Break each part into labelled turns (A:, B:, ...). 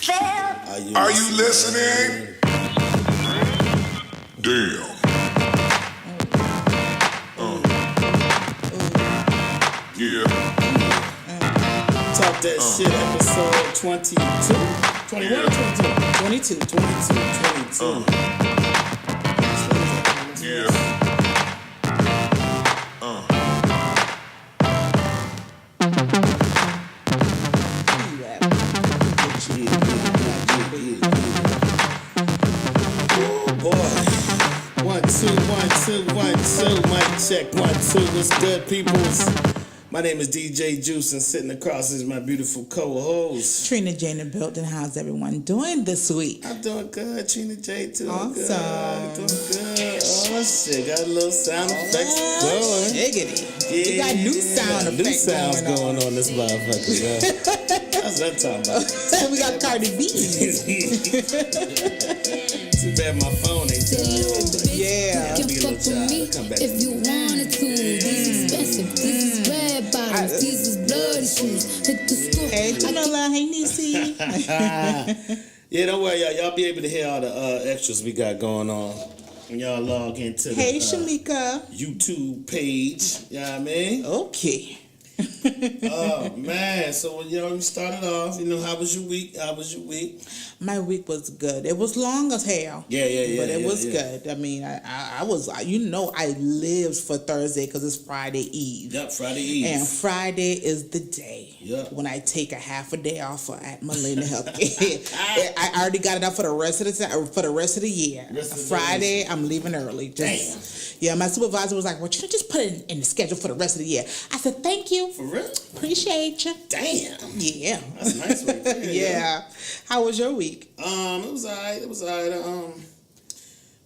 A: Are you listening? Damn. Yeah.
B: Talk that shit, episode 22? 21 or 22? 22.
A: Yeah.
B: One, two. Mic check, 1, 2. What's good, peoples? My name is DJ Juice, and sitting across is my beautiful co-host
C: Trina J in the building. How's everyone doing this week?
B: I'm doing good. Trina J doing
C: Awesome.
B: good. Doing good. Oh shit, got a little sound effects going.
C: Giggity.
B: Yeah,
C: We got new sound
B: new
C: effects
B: sounds going on this motherfucker. Yeah. That's what I'm talking about.
C: So we got Cardi B.
B: Too bad my phone ain't done.
C: Yeah.
B: I'll be a little child. I'll come back.
D: If you wanted to, these expensive, these is red bottoms, these is bloody shoes. Hit the school.
C: Hey, Tanola. Hey, Nisi.
B: Yeah, don't worry, y'all. Y'all be able to hear all the extras we got going on when y'all log into
C: Hey,
B: the
C: Shamika.
B: YouTube page. You know what I mean?
C: Okay.
B: Oh, man. So, we started off. How was your week?
C: My week was good. It was long as hell.
B: Yeah.
C: But it was
B: yeah.
C: good. I mean, I was, I lived for Thursday because it's Friday Eve.
B: Yep, Friday Eve.
C: And Friday is the day when I take a half a day off at Molina Healthcare. I already got it up for the rest of the year. Friday, I'm leaving early. Yeah, my supervisor was like, "Well, you just put it in the schedule for the rest of the year." I said, "Thank you.
B: For real?
C: Appreciate you."
B: Damn.
C: Yeah.
B: That's nice right there.
C: Yeah. How was your week?
B: It was alright. It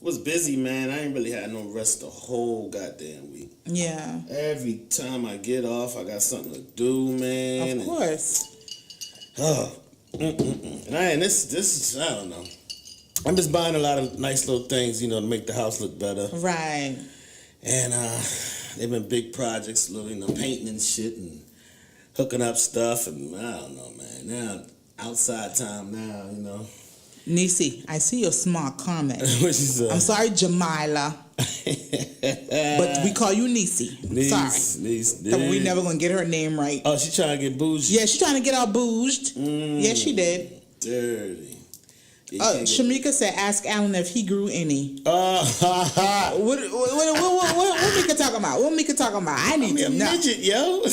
B: was busy, man. I ain't really had no rest the whole goddamn week.
C: Yeah.
B: Every time I get off, I got something to do, man.
C: Of course.
B: And this I don't know. I'm just buying a lot of nice little things, to make the house look better.
C: Right.
B: And they've been big projects, painting and shit and hooking up stuff, and I don't know, man. Now outside time now,
C: Nisi, I see your smart comment.
B: What she said?
C: I'm sorry, Jamila. But we call you Nisi. Sorry. We never gonna get her name right.
B: Oh, she trying to get bouged?
C: Yeah, she trying to get all bouged. Yes, she did.
B: Dirty.
C: Shamika said, "Ask Alan if he grew any."
B: What
C: Mika talking about? What Mika talking about? I need to know.
B: Midget, yo.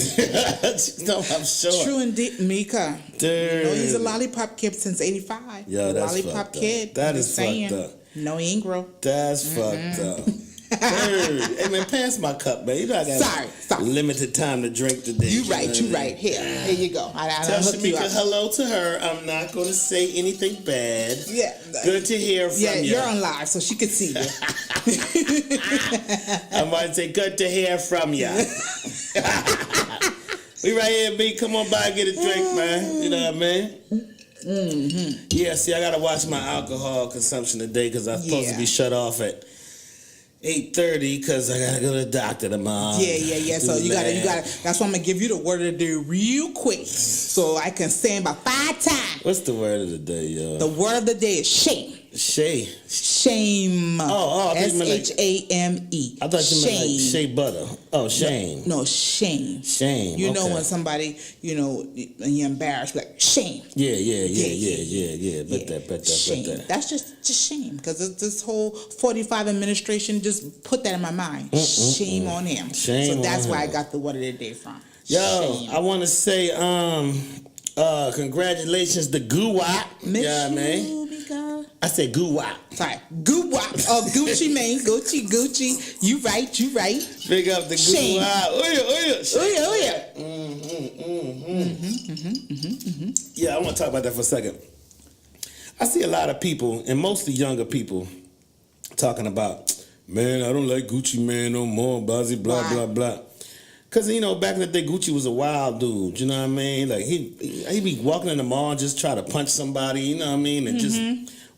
B: No, I'm sure.
C: True indeed, Mika.
B: Dirty.
C: He's a lollipop kid since '85.
B: Yo, that's
C: lollipop
B: fucked
C: kid.
B: Up. That is fucked up.
C: No, he ain't grow.
B: That's fucked up. Hey man, pass my cup, man. I got
C: sorry.
B: limited time to drink today.
C: You right. Here you go.
B: Tell Shamika hello to her. I'm not going to say anything bad.
C: Yeah.
B: Good to hear from you.
C: Yeah, you're on live, so she can see you.
B: I'm about to say good to hear from you. We right here, B. Come on by and get a drink, man. You know what I mean? Mm-hmm. Yeah, see, I got to watch my alcohol consumption today because I'm supposed to be shut off at 8:30 because I gotta go to the doctor tomorrow.
C: Yeah. So you gotta. That's why I'm gonna give you the word of the day real quick, so I can say it about 5 times.
B: What's the word of the day, yo?
C: The word of the day is shame. Shame.
B: Oh,
C: SHAME.
B: I thought you meant like shea butter. Oh, shame.
C: No, shame.
B: Shame.
C: You know when somebody, and you're embarrassed, like shame.
B: Yeah. Bet that.
C: Shame. That's just shame, because this whole 45 administration just put that in my mind. Shame on him.
B: Shame.
C: So that's
B: on
C: where
B: him.
C: I got the word of the day from.
B: Yo,
C: shame.
B: I want to say congratulations to Guwap. Yeah, man. I said Guwap.
C: Sorry, Guwap. Oh, Gucci Mane, Gucci. You right.
B: Big up the Guwap. Oh yeah. Yeah, I want to talk about that for a second. I see a lot of people, and mostly younger people, talking about, man, I don't like Gucci Mane no more, blah, blah. Because, back in the day, Gucci was a wild dude, you know what I mean? Like, he'd be walking in the mall and just try to punch somebody, you know what I mean? And just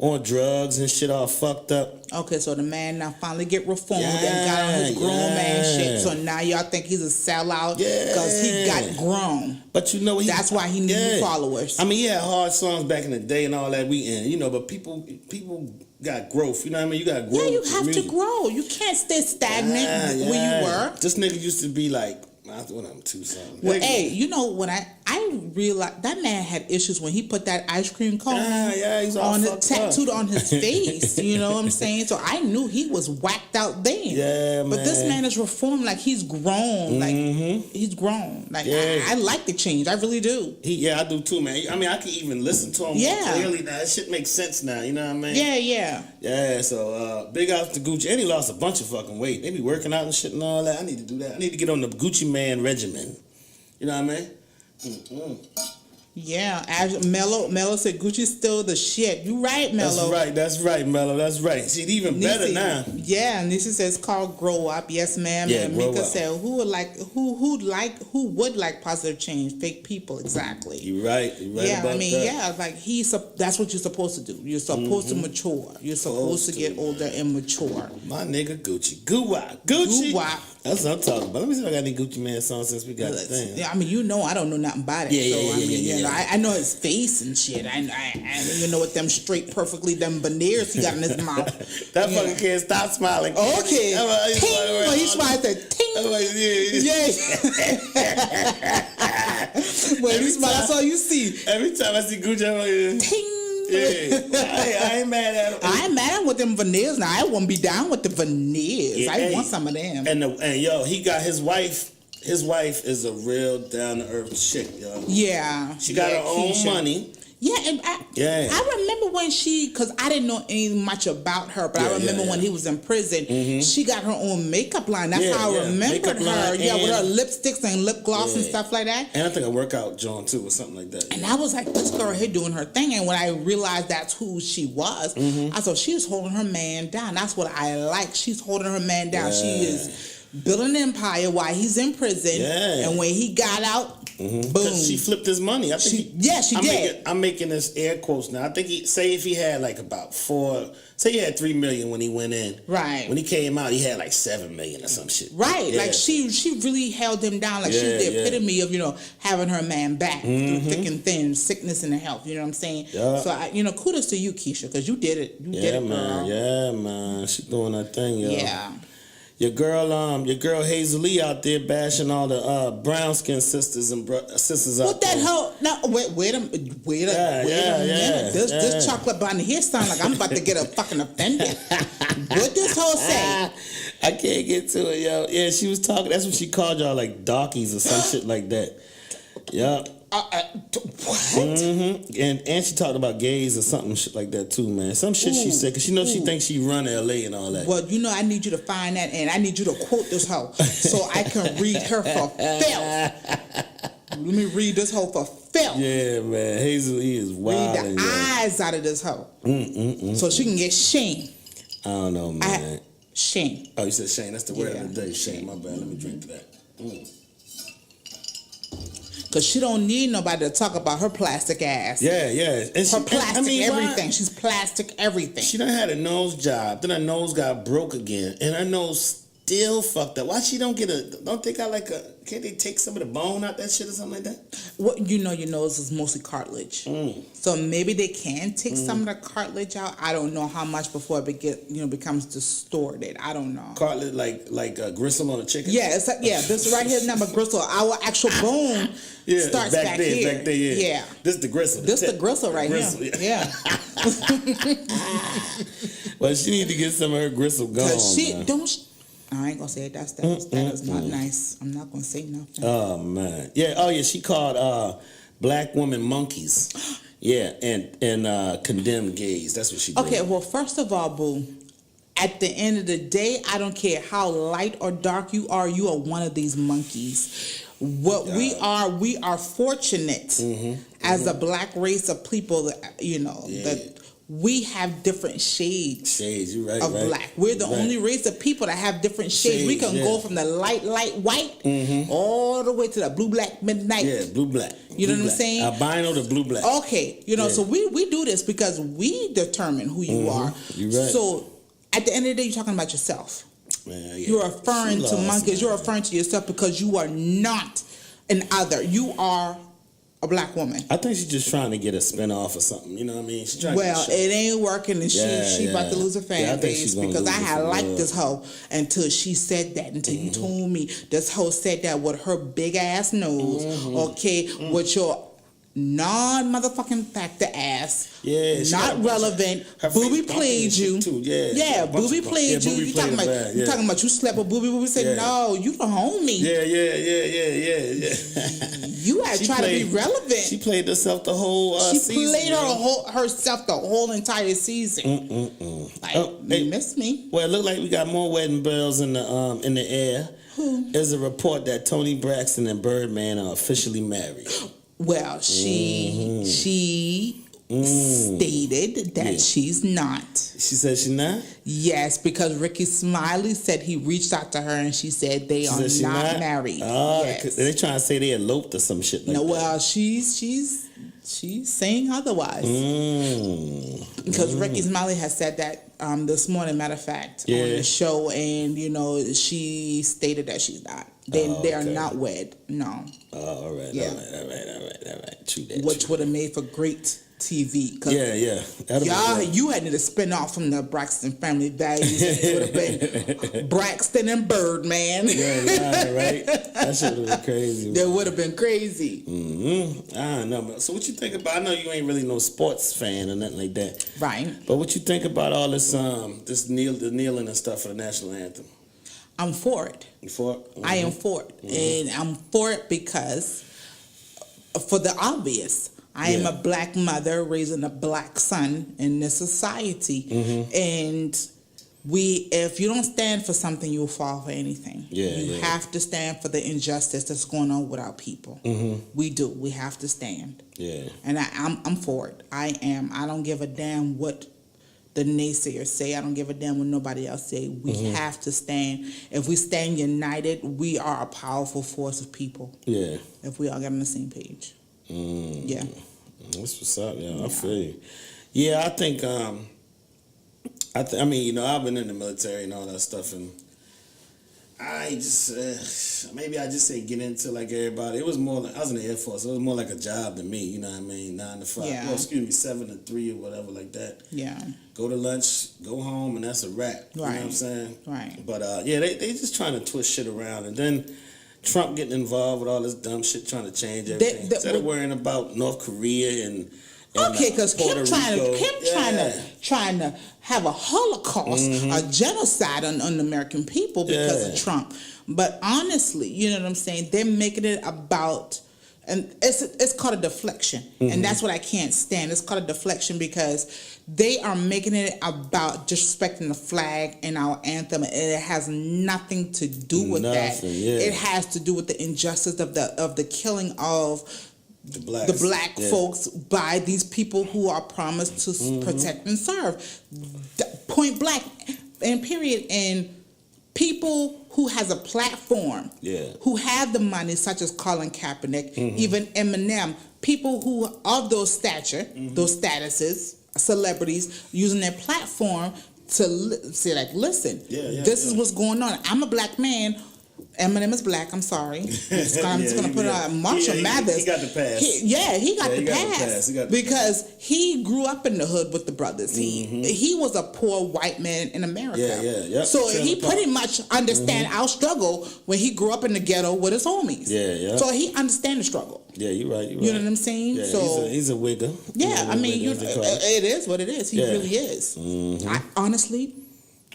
B: on drugs and shit, all fucked up.
C: Okay, so the man now finally get reformed and got on his grown man shit. So now y'all think he's a sellout because he got grown.
B: But you know,
C: that's why he needed followers.
B: I mean, he had hard songs back in the day and all that. But people got growth. You know what I mean? You got growth.
C: Yeah, you have to grow. You can't stay stagnant where you were.
B: This nigga used to be like, when I'm too something.
C: Well, hey, you know when I realized that man had issues when he put that ice cream cone
B: he's all
C: on tattooed
B: up
C: on his face. You know what I'm saying? So I knew he was whacked out then.
B: Yeah,
C: but this man is reformed. Like he's grown. Like he's grown. Like I like the change. I really do.
B: I do too, man. I mean, I can even listen to him more clearly now. That shit makes sense now. You know what I mean?
C: Yeah.
B: So big out to Gucci, and he lost a bunch of fucking weight. They be working out and shit and all that. I need to do that. I need to get on the Gucci Man regimen. You know what I mean?
C: Yeah, Mello said Gucci's still the shit. You right, Mello.
B: That's right, Mello. That's right. See, even better now.
C: Yeah, Nisi says called grow up. Yes, ma'am.
B: Yeah,
C: and Mika said who would like positive change? Fake people, exactly.
B: You right.
C: Yeah,
B: about
C: I mean,
B: that.
C: like that's what you're supposed to do. You're supposed to mature. You're supposed to get older and mature.
B: My nigga Gucci. Gucci. That's what I'm talking about. Let me see if I got any Gucci Man songs since we got the thing.
C: Yeah, I mean, I don't know nothing about it. I know his face and shit. I don't even know what them straight, perfectly them veneers he got in his mouth.
B: That fucking kid stop smiling.
C: Okay.
B: Ting.
C: He smiled at ting. When he smiled, that's all you see.
B: Every time I see Gucci, I'm like,
C: ting.
B: Yeah. I ain't mad at him.
C: I ain't mad at him with them veneers. Now I won't be down with the veneers. Yeah, I want some of them.
B: And yo, he got his wife. His wife is a real down to earth chick, yo.
C: Yeah.
B: She got her own money.
C: Yeah, and I remember when because I didn't know much about her, but I remember when he was in prison, she got her own makeup line. That's how I remembered her. Yeah, with her lipsticks and lip gloss and stuff like that.
B: And I think a workout John too, or something like that.
C: And I was like, this girl here doing her thing. And when I realized that's who she was, I thought she was holding her man down. That's what I like. She's holding her man down. She is building an empire while he's in prison. Yeah. And when he got out, boom.
B: She flipped his money. I think
C: she did.
B: I'm making this air quotes now. I think if he had like about say he had $3 million when he went in.
C: Right.
B: When he came out, he had like $7 million or some shit.
C: Right. Yeah. Like she really held him down. Like she's the epitome of, having her man back through thick and thin, sickness and health. You know what I'm saying? Yeah. So kudos to you, Keisha, because you did it. You did it,
B: man.
C: Girl.
B: Yeah, man. She doing her thing, yo.
C: Yeah.
B: Your girl Hazel Lee out there bashing all the brown skin sisters and sisters out there.
C: What that hoe? No, wait a minute. This chocolate bunny here sound like I'm about to get fucking offended. What this hoe say?
B: I can't get to it, yo. Yeah, she was talking. That's what she called y'all, like darkies or some shit like that. Yeah.
C: What?
B: And she talked about gays or something shit like that too, man. Some shit she said, because she thinks she run LA and all that.
C: Well, I need you to find that, and I need you to quote this hoe so I can read her for filth. Let me read this hoe for filth.
B: Yeah, man. Hazel E is wild.
C: Read the eyes out of this hoe. So she can get shame.
B: I don't know, man.
C: Shame.
B: Oh, you said shame. That's the word of the day. Shame. My bad. Let me drink to that.
C: Because she don't need nobody to talk about her plastic ass.
B: Yeah. And
C: her plastic everything. She's plastic everything.
B: She done had a nose job. Then her nose got broke again. And her nose still fucked up. Why she don't they got can't they take some of the bone out that shit or something like that?
C: Well, your nose is mostly cartilage. So maybe they can take some of the cartilage out. I don't know how much before it becomes distorted. I don't know.
B: Cartilage like gristle on a chicken?
C: Yeah, this right here is number gristle. Our actual bone starts back here.
B: Back there, yeah. This is the gristle.
C: This is the gristle right here. Yeah.
B: Well, she need to get some of her gristle gone.
C: I ain't gonna say it. That is not nice. I'm not gonna say nothing.
B: Oh man, yeah. Oh yeah. She called black women monkeys. Yeah, and condemned gays. That's what she did.
C: Okay. Well, first of all, boo. At the end of the day, I don't care how light or dark you are one of these monkeys. We are fortunate as a black race of people that that we have different shades.
B: Shades, you right,
C: of
B: right.
C: black. We're the
B: Right.
C: only race of people that have different shades. We
B: Shades,
C: can
B: yeah.
C: go from the light white all the way to the blue black midnight.
B: Yeah, blue black.
C: You know
B: Blue
C: what I'm
B: black.
C: saying?
B: Albino to blue black.
C: Okay, you know,
B: Yeah.
C: so we do this because we determine who you are.
B: You're right.
C: So at the end of the day, you're talking about yourself.
B: Man, yeah.
C: You're referring
B: She
C: to
B: lost,
C: monkeys. You're
B: man.
C: referring to yourself because you are not an other. You are a black woman.
B: I think she's just trying to get a spin-off or something. You know what I mean? She's trying
C: Well,
B: to get a
C: it
B: show.
C: ain't working, and she about to lose her fan
B: Yeah, I think she's
C: base
B: gonna
C: because
B: lose
C: I
B: it
C: had
B: for
C: liked
B: real.
C: this hoe until she said that. Until you told me this hoe said that with her big ass nose, okay, with your non-motherfucking factor ass,
B: Yeah, she got a
C: not
B: bunch of-
C: relevant.
B: her face
C: Booby
B: bumping and
C: played
B: shit
C: you.
B: too, yeah. She got
C: Yeah,
B: a bunch
C: booby
B: of-
C: played
B: yeah,
C: you.
B: Booby
C: You
B: played
C: talking
B: her
C: about
B: bad,
C: you
B: yeah.
C: talking about you slept with Booby. Booby said,
B: Yeah.
C: no, you the homie.
B: Yeah.
C: You had
B: She
C: tried to be
B: played-
C: relevant.
B: She played herself the whole
C: She
B: season.
C: played
B: man.
C: herself the whole entire season. Like,
B: Oh,
C: you
B: hey.
C: missed me.
B: Well, it looked like we got more wedding bells in the air. There's a report that Tony Braxton and Birdman are officially married.
C: Well, she stated that
B: Yeah.
C: she's not.
B: She said she's not.
C: Yes, because Ricky Smiley said he reached out to her and she said they
B: She
C: are
B: said she
C: not married.
B: Oh,
C: Yes.
B: they trying to say they eloped or some shit like
C: No,
B: that.
C: well, she's saying otherwise because Ricky Smiley has said that this morning. Matter of fact, on
B: Yeah.
C: the show, and you know she stated that she's not. They are
B: okay.
C: not wed. No,
B: Oh, all right,
C: Yeah.
B: all right. True that.
C: which
B: true.
C: would have made for great TV. 'Cause
B: Yeah. That'll
C: y'all,
B: be good.
C: you had to spin off from the Braxton family values. It would have been Braxton and Birdman.
B: Yeah, right. That shit would have been crazy.
C: That would have been crazy.
B: I don't know. But so what you think about? I know you ain't really no sports fan or nothing like that.
C: Right.
B: But what you think about all this the kneeling and stuff for the national anthem?
C: I'm for it.
B: You for it?
C: I am for it. And I'm for it because, for the obvious, I am
B: Yeah.
C: a black mother raising a black son in this society. And if you don't stand for something, you'll fall for anything.
B: Yeah,
C: you
B: yeah.
C: have to stand for the injustice that's going on with our people. We do. We have to stand.
B: Yeah.
C: And I'm for it. I am. I don't give a damn what the naysayers say. I don't give a damn what nobody else say. We have to stand. If we stand united, we are a powerful force of people.
B: Yeah.
C: If we all get on the same page. Yeah.
B: That's what's up, yeah. I feel you. Yeah, I think I mean, you know, I've been in the military and all that stuff, and I just maybe I just say get into like everybody. It was more like I was in the Air Force. It was more like a job to me. You know what I mean? 9 to 5.
C: Yeah.
B: Well, excuse me, 7 to 3 or whatever like that.
C: Yeah.
B: Go to lunch, go home, and that's a wrap. You know what I'm
C: Right.
B: saying?
C: Right.
B: But yeah, they just trying to twist shit around, and then Trump getting involved with all this dumb shit, trying to change everything. Instead of worrying about North Korea and
C: Okay, because
B: Puerto
C: Kim
B: Rico.
C: trying to have a Holocaust, a genocide on the American people because of
B: Yeah.
C: Trump. But honestly, you know what I'm saying? They're making it about, and it's called a deflection, and that's what I can't stand. It's called a deflection because they are making it about disrespecting the flag and our anthem, and it has nothing to do with that.
B: Nothing, yeah.
C: It has to do with the injustice of the killing of
B: the blacks.
C: the black
B: Yeah.
C: folks by these people who are promised to protect and serve. Point blank and period. And people who has a platform,
B: Yeah.
C: who have the money, such as Colin Kaepernick, even Eminem, people who of those stature, those statuses, celebrities, using their platform to say like, listen, this is what's going on. I'm a black man. Eminem is black. I'm sorry. I'm just gonna put it on Marshall Mathers.
B: He got the pass.
C: He got the pass
B: He got the
C: because he grew up in the hood with the brothers. He was a poor white man in America.
B: Yeah.
C: So
B: Trailer
C: he
B: park.
C: pretty much understand our struggle when he grew up in the ghetto with his homies.
B: Yeah.
C: So he understand the struggle.
B: Yeah, you're right.
C: You know what I'm saying?
B: Yeah,
C: So
B: he's a wigger.
C: yeah, I mean,
B: Wigger, as they call it.
C: it is what it is. He
B: Yeah.
C: really is. I honestly.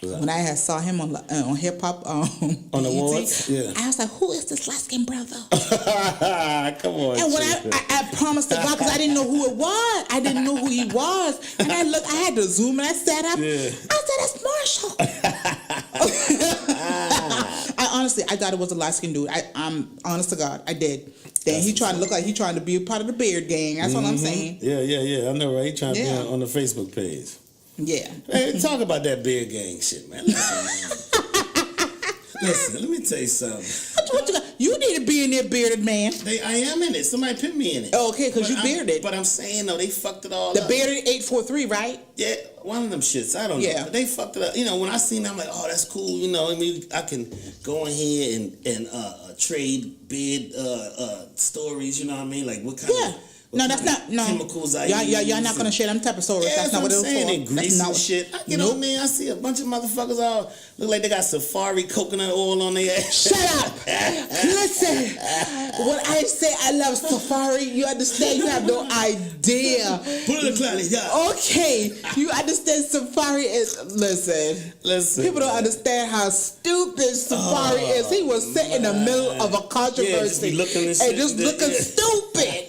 C: When I had saw him on hip hop
B: On
C: BET,
B: awards? Yeah.
C: I was like, "Who is this light skinned brother?"
B: Come on.
C: And when
B: Chief.
C: I promised to God, because I didn't know who it was, I didn't know who he was, and I had to zoom, and I sat up.
B: Yeah.
C: I said, "That's Marshall." I honest honestly, I thought it was a light skinned dude. I'm honest to God, I did. Then he trying to look like he trying to be a part of the beard gang. That's what I'm saying.
B: Yeah. I know, right? He trying to be
C: Yeah.
B: on the Facebook page.
C: Yeah.
B: Hey, talk about that beard gang shit, man. Listen, let me tell you something.
C: You need to be in there, bearded man.
B: I am in it. Somebody put me in it.
C: Oh, okay, because you
B: But
C: bearded.
B: But I'm saying, though, they fucked it all
C: The
B: up.
C: bearded 843, right?
B: Yeah, one of them shits. I don't know.
C: Yeah.
B: But they fucked it up. You know, when I seen them, I'm like, oh, that's cool. You know, I mean, I can go in here and trade beard stories. You know what I mean? Like what kind
C: Yeah.
B: of
C: No, that's not. No.
B: chemicals I
C: y'all,
B: use.
C: y'all not gonna share them type of stories.
B: Yeah,
C: that's not what it was
B: saying.
C: for.
B: And grease and
C: what-
B: shit. I get
C: Nope.
B: on there, I see a bunch of motherfuckers all look like they got safari coconut oil on their ass.
C: Shut up! Listen, when I say I love Safari, you understand? You have no idea.
B: Put it in cloudy, yeah.
C: Okay, you understand Safari is. Listen, people don't understand how stupid Safari is. He was sitting in the middle of a controversy
B: Yeah, just be looking and shit.
C: just looking
B: Yeah.
C: stupid.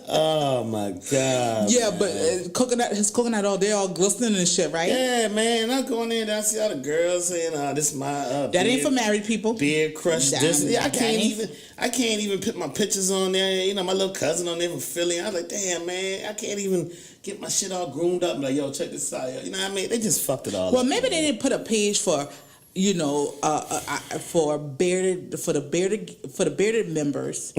B: Oh my god.
C: Yeah,
B: man.
C: but his coconut oil, they're all glistening and shit, right?
B: Yeah, man. I go in there and I see all the girls saying, this is my
C: That ain't for married people.
B: beard crush.
C: Nah,
B: This. Yeah, I
C: that
B: can't
C: ain't-
B: even put my pictures on there. You know, my little cousin on there from Philly. I was like, damn, man, I can't even get my shit all groomed up. I'm like, yo, check this out. You know what I mean? They just fucked it all
C: Well,
B: up.
C: maybe they didn't put a page for, for the bearded members,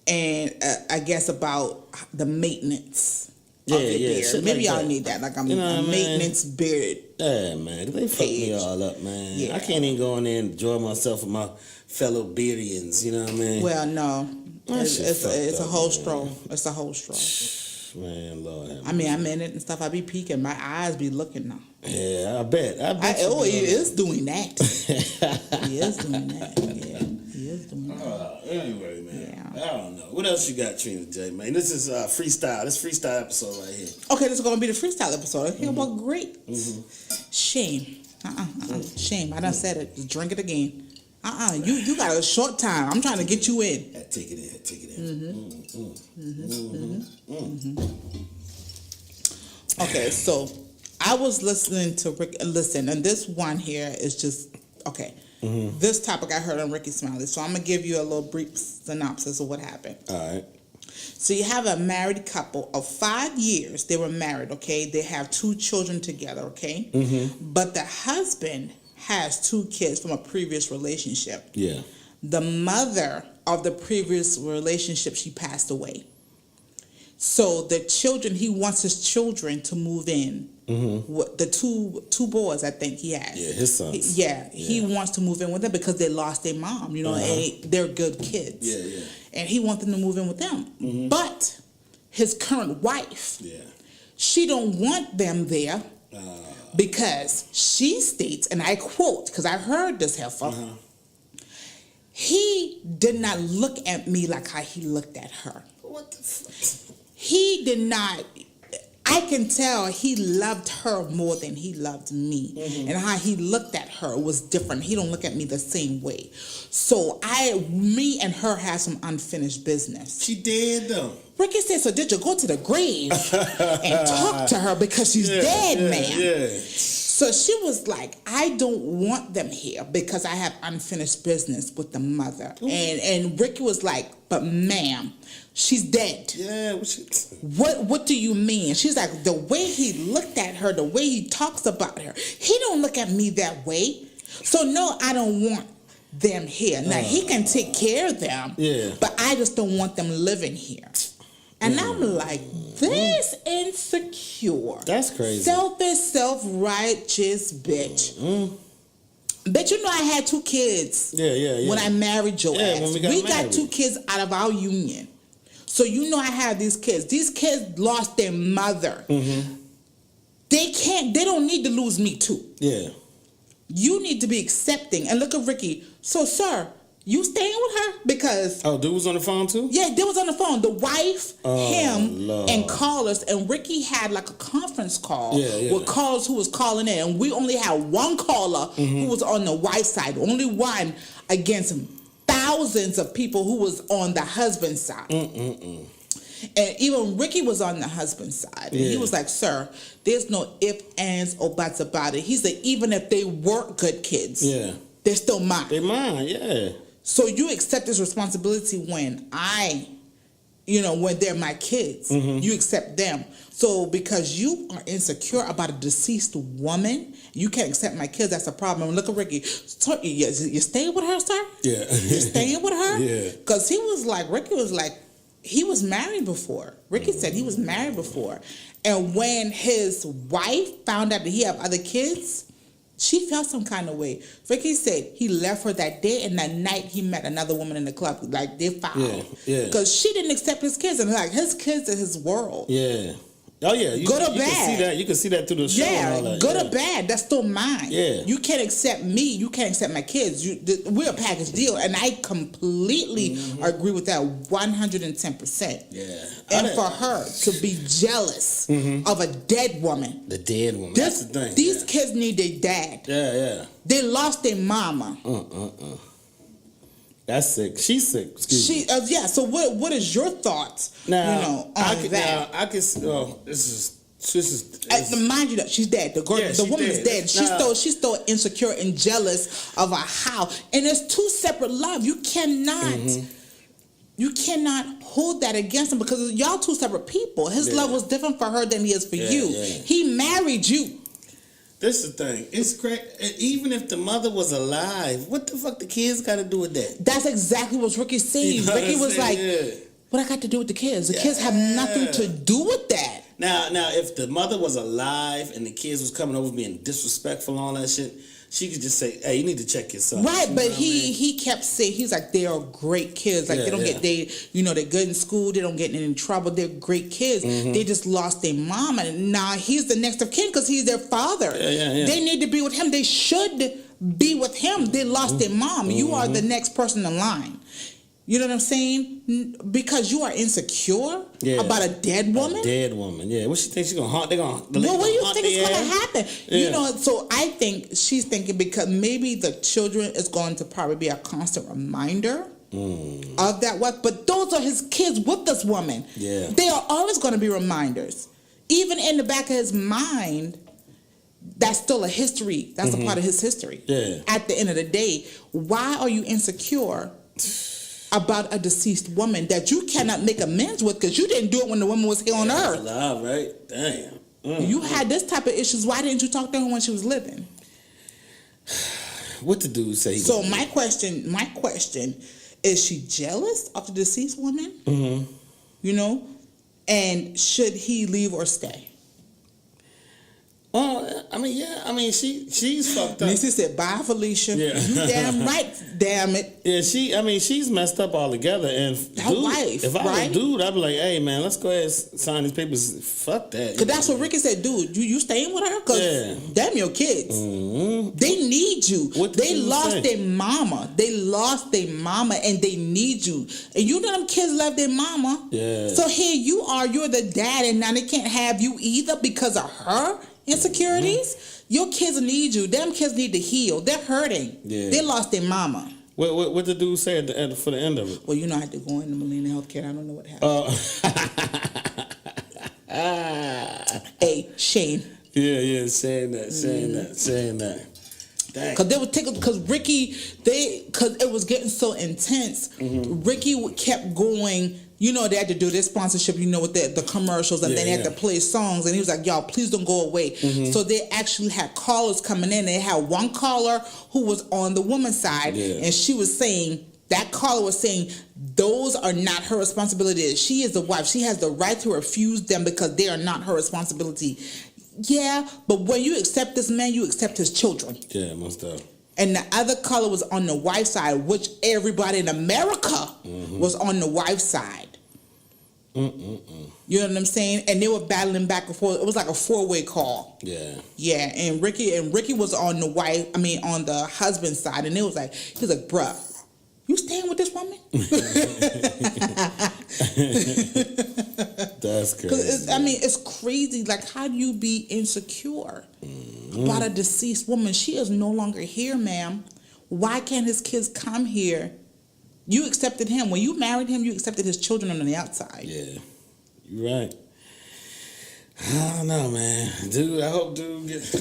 C: and I guess about the maintenance of
B: Yeah,
C: your
B: yeah,
C: beard.
B: shit
C: Maybe
B: like
C: y'all
B: that.
C: need that, like a
B: You know what I mean?
C: maintenance beard.
B: Yeah, man, they fucked me
C: Page.
B: all up, man.
C: Yeah.
B: I can't even go in there and enjoy myself with my fellow beardians. You know what I mean?
C: Well, no,
B: That shit
C: it's
B: fucked
C: a
B: up,
C: whole
B: man.
C: stroll. It's a whole stroll.
B: Man, Lord have
C: I mean, I'm in it and stuff. I be peeking. My eyes be looking now.
B: Yeah, I bet. you
C: Oh, he
B: do.
C: is doing that. He is doing that. Yeah, he is doing that.
B: Anyway, man.
C: Yeah.
B: I don't know. What else you got, Trina J, man? This is freestyle. This freestyle episode right here.
C: Okay, this is gonna be the freestyle episode. Here about great. Shame. Shame. I done said it. Just drink it again. You got a short time. I'm trying to get you in.
B: Take it in. Take it in.
C: Okay, so I was listening to Rick. Listen, and this one here is just okay. This topic I heard on Ricky Smiley, so I'm gonna give you a little brief synopsis of what happened.
B: All right.
C: So you have a married couple of 5 years. They were married, okay? They have 2 children together, okay? But the husband has 2 kids from a previous relationship.
B: Yeah.
C: The mother of the previous relationship, she passed away. So the children, he wants his children to move in. What the two boys, I think he has.
B: Yeah, his sons.
C: He wants to move in with them because they lost their mom. You know, and they're good kids.
B: Yeah.
C: And he wants them to move in with them. But his current wife,
B: Yeah.
C: she don't want them there because she states, and I quote, because I heard this heifer, he did not look at me like how he looked at her.
B: What the fuck?
C: He did not. I can tell he loved her more than he loved me, and how he looked at her was different. He don't look at me the same way. So me and her had some unfinished business.
B: She did though.
C: Ricky said, "So did you go to the grave and talk to her because she's dead, man?"
B: Yeah.
C: So she was like, "I don't want them here because I have unfinished business with the mother." And Ricky was like, "But ma'am, she's dead."
B: Yeah.
C: What do you mean? She's like, the way he looked at her, the way he talks about her, he don't look at me that way. So no, I don't want them here. Now he can take care of them, but I just don't want them living here. And I'm like, this insecure,
B: That's crazy.
C: selfish, self-righteous bitch. Bitch, you know I had 2 kids.
B: Yeah.
C: When I married your ass,
B: when we got married.
C: 2 kids out of our union. So you know I have these kids. These kids lost their mother. They don't need to lose me too.
B: Yeah.
C: You need to be accepting. And look at Ricky. So, sir, you staying with her? Because
B: Oh, dude was on the phone too?
C: yeah, they was on the phone. The wife, him,
B: Lord.
C: and callers. And Ricky had like a conference call
B: Yeah.
C: with callers who was calling in. And we only had one caller who was on the wife side. Only one against thousands of people who was on the husband side. And even Ricky was on the husband's side. And he was like, sir, there's no ifs, ands, or buts about it. He's like, even if they weren't good kids, they're still mine.
B: They're mine, yeah.
C: So you accept this responsibility when when they're my kids, you accept them. So because you are insecure about a deceased woman, you can't accept my kids. That's a problem. Look at Ricky. So, you staying with her, sir?
B: Yeah.
C: You staying with her?
B: Yeah.
C: Because Ricky was like, he was married before. Ricky said he was married before. And when his wife found out that he had other kids, she felt some kind of way. Ricky said he left her that day, and that night he met another woman in the club. Like, they filed.
B: Yeah.
C: Because she didn't accept his kids. And like, his kids are his world.
B: Yeah. Oh yeah,
C: good or bad.
B: Can see that. You can see that through the show.
C: Yeah,
B: and all that.
C: good or bad, that's still mine.
B: Yeah, you
C: can't accept me. You can't accept my kids. We're a package deal, and I completely agree with that 110%.
B: Yeah,
C: and for her to be jealous of a dead woman,
B: that's the thing.
C: These kids need their dad.
B: Yeah.
C: They lost their mama.
B: That's sick. She's sick. Excuse me.
C: So what is your thoughts?
B: Now,
C: on that?
B: I can. This is.
C: Mind you that she's dead. The woman is dead. She's still insecure and jealous of a house. And it's two separate love. You cannot hold that against him because y'all two separate people. His love was different for her than he is for you.
B: Yeah.
C: He married you.
B: This is the thing. It's crazy. Even if the mother was alive, what the fuck the kids got to do with that?
C: That's exactly what Ricky's saying.
B: You know
C: Ricky was like, what I got to do with the kids? The kids have nothing to do with that.
B: Now, if the mother was alive and the kids was coming over being disrespectful and all that shit, she could just say, hey, you need to check your son.
C: Right, but he kept saying, he's like, they are great kids. Like, they don't get, they're good in school. They don't get in any trouble. They're great kids. They just lost their mom. And now he's the next of kin because he's their father. They need to be with him. They should be with him. They lost their mom. You are the next person in line. You know what I'm saying? Because you are insecure about a dead woman.
B: A dead woman, yeah. What she think she's gonna haunt? They're gonna.
C: Well, what do you think is gonna happen? Yeah. So I think she's thinking because maybe the children is going to probably be a constant reminder of that. But those are his kids with this woman.
B: Yeah,
C: they are always going to be reminders, even in the back of his mind. That's still a history. That's a part of his history.
B: Yeah.
C: At the end of the day, why are you insecure about a deceased woman that you cannot make amends with because you didn't do it when the woman was here on earth?
B: Alive, right? Damn.
C: You had this type of issues. Why didn't you talk to her when she was living?
B: What the dude say?
C: So my question is: she jealous of the deceased woman? And should he leave or stay?
B: She's fucked up.
C: Nisi said, bye, Felicia.
B: Yeah.
C: You damn right, damn it.
B: Yeah, she's messed up altogether. And
C: that wife,
B: if I was a dude, I'd be like, hey, man, let's go ahead and sign these papers. Fuck that.
C: Because that's what Ricky said, dude. You staying with her? Because damn your kids. They need you. They lost their mama. They lost their mama and they need you. And you know them kids left their mama.
B: Yeah.
C: So here you are, you're the dad, and now they can't have you either because of her insecurities. Your kids need you. Them kids need to heal. They're hurting. Yeah. They lost their mama.
B: What the dude say for the end of it?
C: Well, I had to go into Molina Healthcare. I don't know what happened. Hey, Shane.
B: Yeah, saying that.
C: Because they would take it because Ricky, because it was getting so intense. Ricky kept going. They had to do their sponsorship, with the commercials, and then they had to play songs. And he was like, y'all, please don't go away. So they actually had callers coming in. They had one caller who was on the woman's side, and she was saying, that caller was saying, those are not her responsibility. She is the wife. She has the right to refuse them because they are not her responsibility. Yeah, but when you accept this man, you accept his children.
B: Yeah, most definitely.
C: And the other color was on the wife's side, which everybody in America was on the wife's side. You know what I'm saying? And they were battling back and forth. It was like a 4-way call.
B: Yeah.
C: Yeah, and Ricky was on the on the husband's side, and he was like, bruh, you staying with this woman?
B: That's crazy.
C: Because it's crazy. Like, how do you be insecure about a deceased woman? She is no longer here, ma'am. Why can't his kids come here? You accepted him. When you married him, you accepted his children on the outside.
B: Yeah. You're right. I don't know, man. Dude, I hope dude gets.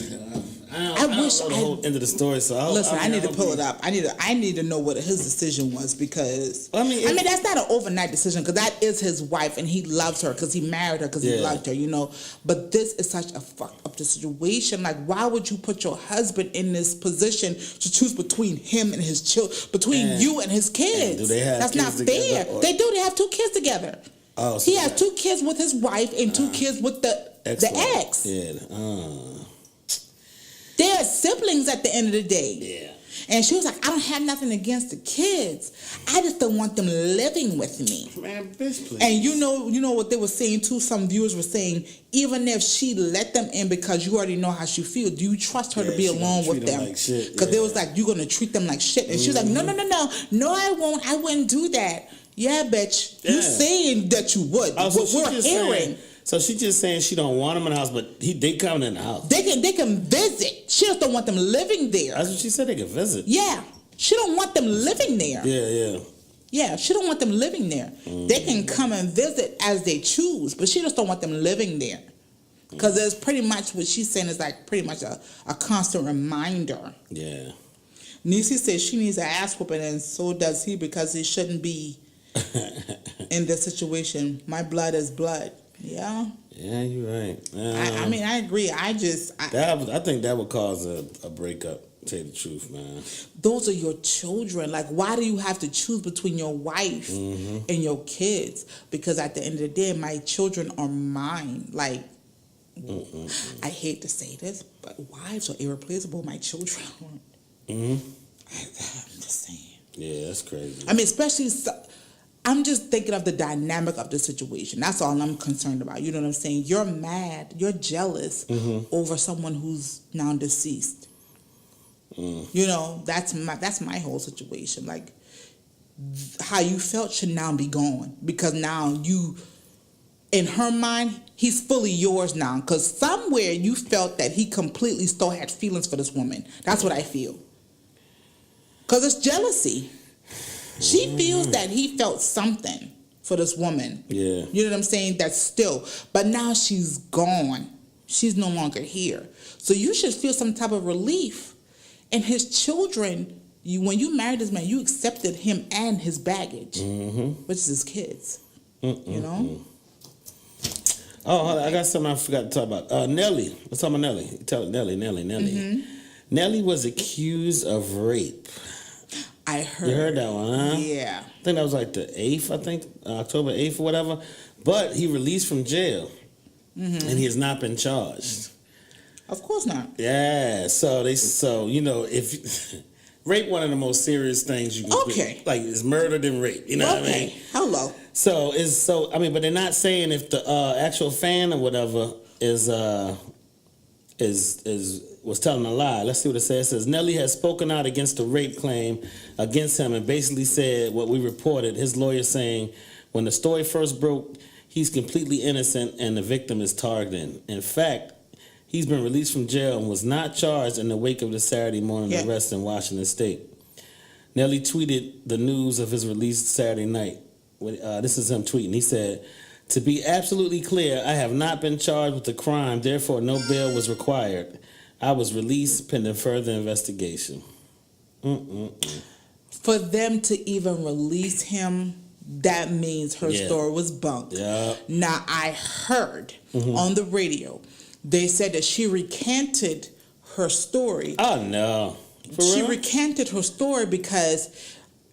B: I wish know the whole end of the story. So
C: I need to pull it up. I need to know what his decision was because I mean that's not an overnight decision because that is his wife and he loves her because he married her because he loved her, you know. But this is such a fucked up situation. Like, why would you put your husband in this position to choose between him and his children, between you and his kids?
B: Do they have
C: that's
B: kids
C: not
B: together,
C: fair. They do. They have 2 kids together.
B: Oh, so
C: he has 2 kids with his wife and 2 kids with the ex.
B: Yeah.
C: They're siblings at the end of the day.
B: Yeah.
C: And she was like, I don't have nothing against the kids. I just don't want them living with me.
B: Man, bitch, please.
C: And you know what they were saying too? Some viewers were saying, even if she let them in because you already know how she feels, do you trust her to be alone with them? Because they was like, you're going to treat them like shit. And she was like, no, I won't. I wouldn't do that. Yeah, bitch. Yeah. You saying that you would.
B: Oh, so
C: we're hearing.
B: So she just saying she don't want them in the house, but they coming in the house.
C: They can visit. She just don't want them living there.
B: That's what she said. They can visit.
C: Yeah, she don't want them living there. Yeah, she don't want them living there. Mm-hmm. They can come and visit as they choose, but she just don't want them living there. Because there's pretty much what she's saying is like pretty much a constant reminder.
B: Yeah.
C: Niecy says she needs an ass whooping, and so does he because he shouldn't be in this situation. My blood is blood. Yeah.
B: Yeah, you're right.
C: I mean, I agree. I
B: think that would cause a breakup. To tell you the truth, man.
C: Those are your children. Like, why do you have to choose between your wife and your kids? Because at the end of the day, my children are mine. Like, I hate to say this, but wives are irreplaceable. My children aren't. I'm just saying.
B: Yeah, that's crazy.
C: I mean, especially. I'm just thinking of the dynamic of the situation. That's all I'm concerned about. You know what I'm saying? You're mad. You're jealous over someone who's now deceased. You know, that's my whole situation. Like, how you felt should now be gone because now in her mind, he's fully yours now. Because somewhere you felt that he completely still had feelings for this woman. That's what I feel. Because it's jealousy. She feels that he felt something for this woman. Yeah. You know what I'm saying? That's still. But now she's gone. She's no longer here. So you should feel some type of relief. And his children, when you married this man, you accepted him and his baggage, which is his kids. You know?
B: Oh, hold on. I got something I forgot to talk about. Nelly. Let's talk about Nelly. Tell Nelly. Nelly was accused of rape.
C: I heard.
B: You heard that one, huh?
C: Yeah.
B: I think that was like the 8th, October 8th or whatever. But he released from jail. And he has not been charged.
C: Of course not.
B: Yeah. So you know, if rape one of the most serious things you can do. Like it's murder than rape. You know what I mean?
C: Hello.
B: But they're not saying if the actual fan or whatever was telling a lie. Let's see what it says. It says Nelly has spoken out against the rape claim against him and basically said what we reported. His lawyer saying when the story first broke, he's completely innocent and the victim is targeted. In fact, he's been released from jail and was not charged in the wake of the Saturday morning arrest in Washington State. Nelly tweeted the news of his release Saturday night. This is him tweeting. He said, "To be absolutely clear, I have not been charged with the crime, therefore no bail was required. I was released pending further investigation."
C: For them to even release him, that means her story was bunked. Yeah. Now, I heard on the radio, they said that she recanted her story.
B: Oh, no.
C: She recanted her story because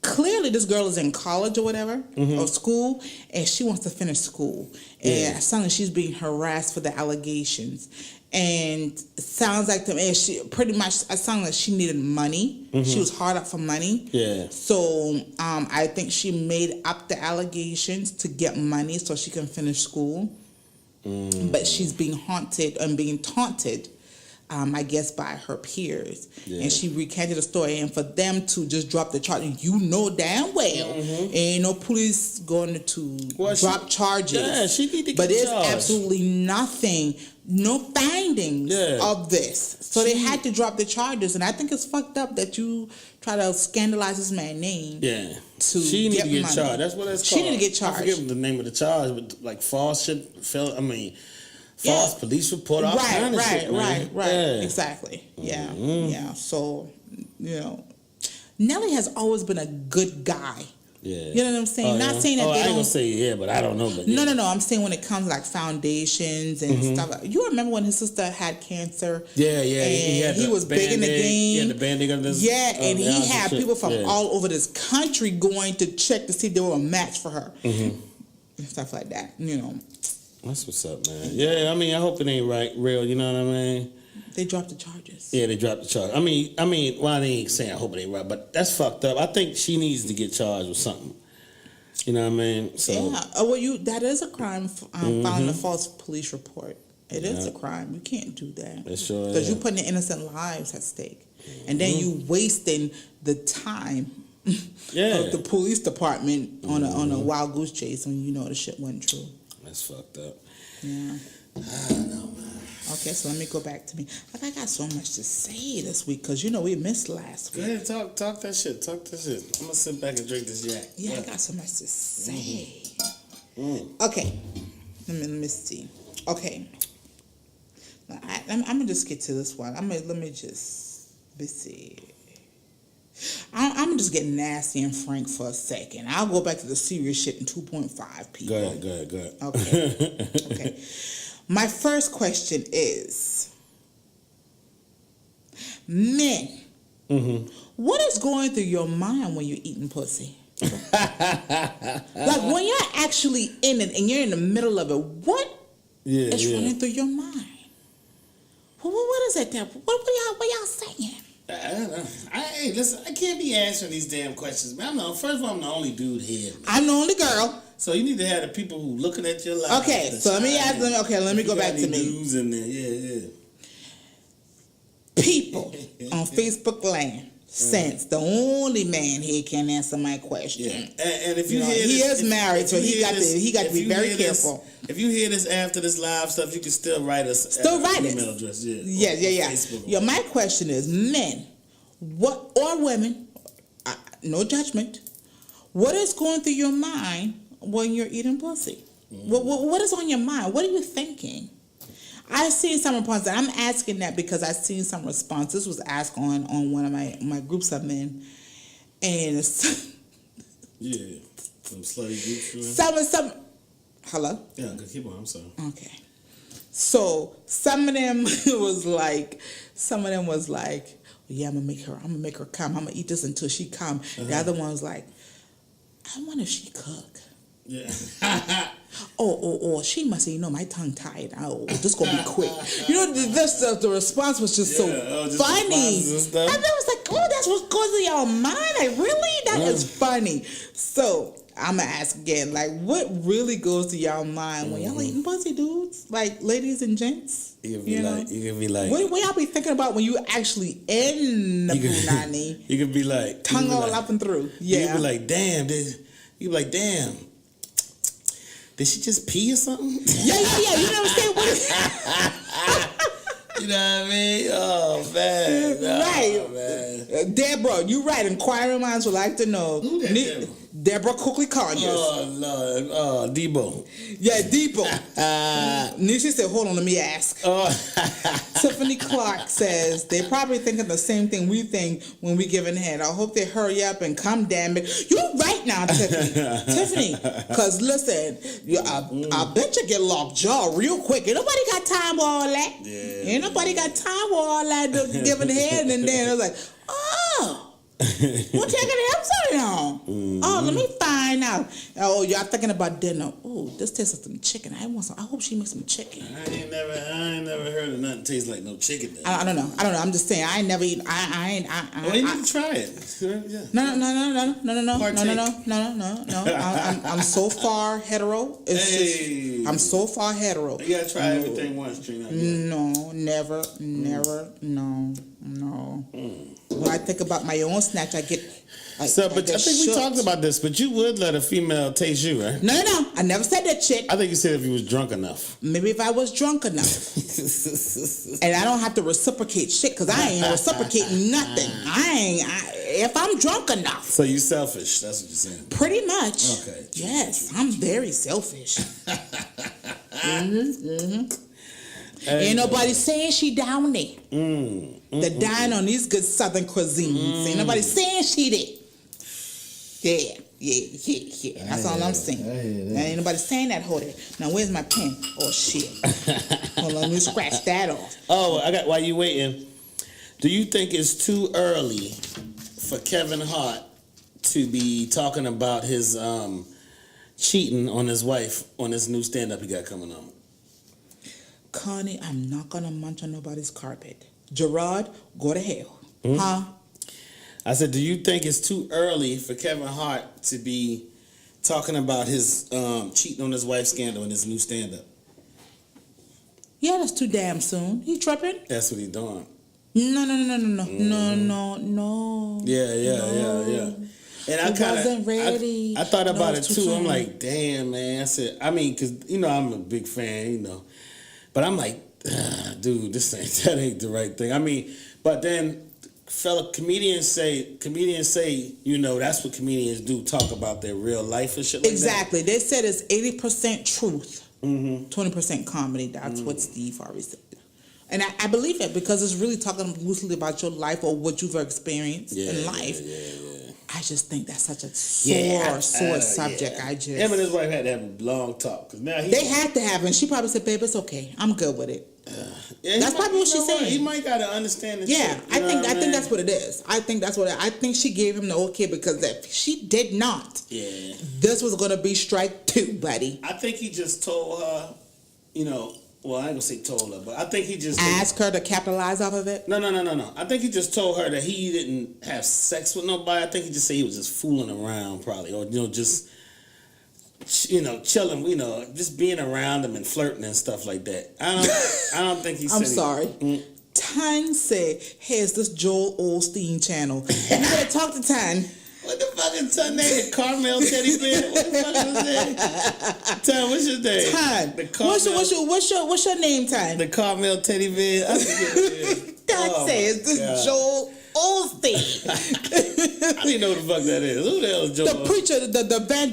C: clearly this girl is in college or whatever, or school, and she wants to finish school. And it sounds like she's being harassed for the allegations. And it sounds like it sounds like she needed money. She was hard up for money. Yeah. So I think she made up the allegations to get money so she can finish school. But she's being haunted and being taunted I guess by her peers,
B: Yeah.
C: and she recanted the story. And for them to just drop the charge, you know damn well, ain't no police going to drop charges.
B: Yeah, she need to get
C: but there's
B: charged.
C: absolutely nothing, no findings of this. So they had to drop the charges, and I think it's fucked up that you try to scandalize this man's name.
B: Yeah.
C: To
B: She need
C: get
B: to get
C: money.
B: charged. That's what it's
C: She
B: called.
C: need to get charged.
B: I forget the name of the charge, but like false shit. False police report. All kind of shit, man.
C: Right.
B: Yeah.
C: Exactly. Yeah. Yeah. So, Nelly has always been a good guy.
B: Yeah.
C: You know what I'm saying?
B: Oh,
C: Not
B: yeah.
C: saying that
B: I
C: they
B: ain't
C: don't.
B: gonna say yeah, but I don't know. But yeah.
C: No. I'm saying when it comes to like foundations and stuff. You remember when his sister had cancer?
B: Yeah.
C: And he was big in the
B: Band-Aid.
C: game.
B: He had the Band-Aid on this.
C: Yeah, and he had people from
B: yeah.
C: all over this country going to check to see if they were a match for her. And stuff like that,
B: That's what's up, man. Yeah, I mean, I hope it ain't real. You know what I mean?
C: They dropped the charges.
B: Yeah, they dropped the charge. I mean, well, they ain't saying I hope it ain't right, but that's fucked up. I think she needs to get charged with something. You know what I mean? So
C: Yeah. Oh, well, that is a crime. Filing a false police report. It is a crime. You can't do that.
B: It sure
C: Because
B: is.
C: you're putting innocent lives at stake, and then you wasting the time of the police department on a wild goose chase when you know the shit wasn't true.
B: that's fucked up.
C: Yeah.
B: I don't know, man.
C: Okay, so let me go back to me. I got so much to say this week because we missed last
B: Go
C: week.
B: ahead, talk that shit. Talk that shit. I'm gonna sit back and drink this yak.
C: Yeah, I got so much to say. Okay, let me see. Okay, now, I'm gonna just get to this one. Let's see. I'm gonna just get nasty and frank for a second. I'll go back to the serious shit in 2.5 people.
B: Go ahead.
C: Okay. My first question is, men, what is going through your mind when you're eating pussy? Like when you're actually in it and you're in the middle of it, what is running through your mind? What is it there? What y'all saying?
B: I don't know. Hey, listen, I can't be answering these damn questions, man. First of all, I'm the only dude here.
C: I'm the only girl.
B: So you need to have the people who looking at your life.
C: Okay, so let me ask them. Okay, let me go back to me.
B: Dudes in there, yeah.
C: People on Facebook land, since the only man here can answer my question.
B: Yeah, and if you
C: You know,
B: hear
C: he
B: this,
C: is married, so he got to be very careful.
B: If you hear this after this live stuff, you can still write us.
C: Still write us.
B: Email address,
C: Yeah.
B: Facebook.
C: Yeah, my question is, men, or women, no judgment, what is going through your mind when you're eating pussy? What is on your mind? What are you thinking? I've seen some responses. I'm asking that because I've seen some responses. This was asked on one of my groups of men, and
B: Yeah, some slutty groups.
C: some. Hello.
B: Yeah, keep on. I'm sorry.
C: Okay. So some of them was like, yeah, I'm gonna make her come. I'm gonna eat this until she come. The other one was like, I wonder if she cook.
B: Yeah.
C: Oh, she must say, my tongue tied. Oh, this gonna be quick. The response was just so
B: just
C: funny.
B: responses and stuff.
C: And I was like, oh, that's what's going through your mind. Like, really? That is funny. So I'm gonna ask again, like, what really goes through y'all mind when y'all eating pussy, dudes? Like, ladies and gents?
B: You can be like,
C: What y'all be thinking about when you actually in the punani?
B: You can be like,
C: Tongue all up and through. Yeah.
B: You can be like, damn. You be like, damn. Did she just pee or something?
C: Yeah. You know what I'm saying?
B: You know what I mean? Oh, man.
C: Right.
B: Oh, man.
C: Deborah, you right. Inquiring minds would like to know.
B: Who that Deborah?
C: Deborah Cookley Conyers.
B: Oh, Lord. Oh, Debo.
C: Yeah, Debo. Nisha said, hold on, let me ask. Tiffany Clark says, they probably thinking the same thing we think when we giving head. I hope they hurry up and come, damn it. You're right now, Tiffany. Tiffany, because listen, I bet you get locked jaw real quick. Ain't nobody got time for all that.
B: Yeah,
C: Ain't nobody got time for all that giving head. And then it was like, oh. Well, check it out. I'm sorry. Hold on. Oh, let me find out. Oh, y'all thinking about dinner. Oh, this tastes like some chicken. I hope she makes some chicken.
B: I ain't never heard of nothing taste like no chicken.
C: I don't know. I'm just saying. I ain't never eat.
B: Well, you need to try it. Yeah.
C: No.
B: Partake.
C: I'm so far hetero. It's
B: Hey.
C: just, I'm so far hetero.
B: You gotta try everything once, Trina.
C: No, never, no. When I think about my own snatch, I get.
B: So, but I think we talked about this, but you would let a female taste you, right?
C: No. I never said that shit.
B: I think you said if you was drunk enough.
C: Maybe if I was drunk enough. And I don't have to reciprocate shit because I ain't reciprocating nothing. If I'm drunk enough.
B: So you selfish. That's what you're saying.
C: Pretty much.
B: Okay.
C: Yes, I'm very selfish. Ain't nobody saying she down there. The dine on these good southern cuisines. Ain't nobody saying she there. Yeah. That's all I'm saying. Ain't nobody saying that whole day. Now where's my pen? Oh shit. Hold on, let me scratch that off.
B: Oh, while you waiting, do you think it's too early for Kevin Hart to be talking about his cheating on his wife on this new stand-up he got coming on?
C: Connie, I'm not gonna munch on nobody's carpet. Gerard, go to hell. Huh?
B: I said, do you think it's too early for Kevin Hart to be talking about his cheating on his wife scandal in his new stand-up?
C: Yeah, that's too damn soon. He tripping?
B: That's what he doing.
C: No.
B: Yeah. And I
C: wasn't ready.
B: I thought about it
C: it's
B: too.
C: too
B: I'm
C: soon.
B: like, damn, man. I said, because I'm a big fan, but I'm like, dude, that ain't the right thing. But then fellow comedians say, that's what comedians do, talk about their real life and shit like
C: Exactly. They said it's 80% truth, 20% comedy. That's what Steve Harvey said. And I believe it because it's really talking loosely about your life or what you've experienced in life.
B: Yeah.
C: I just think that's such a sore subject.
B: Yeah. Him and his wife had to have a long talk. Cause now
C: they had to have, and she probably said, babe, it's okay. I'm good with it. That's probably what she said.
B: He might gotta understand this.
C: Yeah,
B: shit,
C: I think that's what it is. I think she gave him the okay because if she did not, this was gonna be strike 2, buddy.
B: I think he just told her, well, I ain't gonna say told her, but I think he just
C: asked her to capitalize off of it.
B: No. I think he just told her that he didn't have sex with nobody. I think he just said he was just fooling around, probably, or just chilling, just being around him and flirting and stuff like that. I don't think he said.
C: I'm sorry. Tan said, "Hey, it's this Joel Osteen channel. You better talk to Tan."
B: What the fuck is Tan name? Carmel Teddy Bear? What the fuck is that? Tan, what's your name?
C: Tan. What's your name, Tan?
B: The Carmel Teddy Bear.
C: Tan says this Joel Osteen.
B: I don't even know what the fuck that is. Who the hell is Joel?
C: The preacher,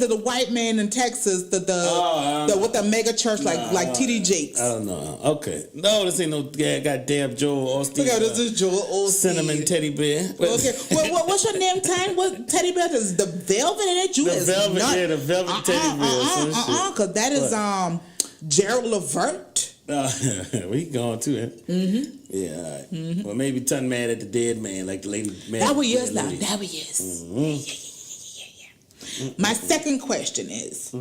C: the white man in Texas, the with the mega church like T.D. Jakes.
B: I don't know. Okay, no, this ain't no goddamn Joel Osteen.
C: Look at this is Joel Osteen.
B: Cinnamon Teddy Bear.
C: Okay, what's your name, Tan? What Teddy Bear is the velvet in it?
B: The velvet Teddy Bear.
C: Because that is Gerald Levert.
B: We going to it. Yeah, all right. Well, maybe Ton mad at the dead man, like the lady mad.
C: That was yes, now. That was yes. Yeah. My second question is,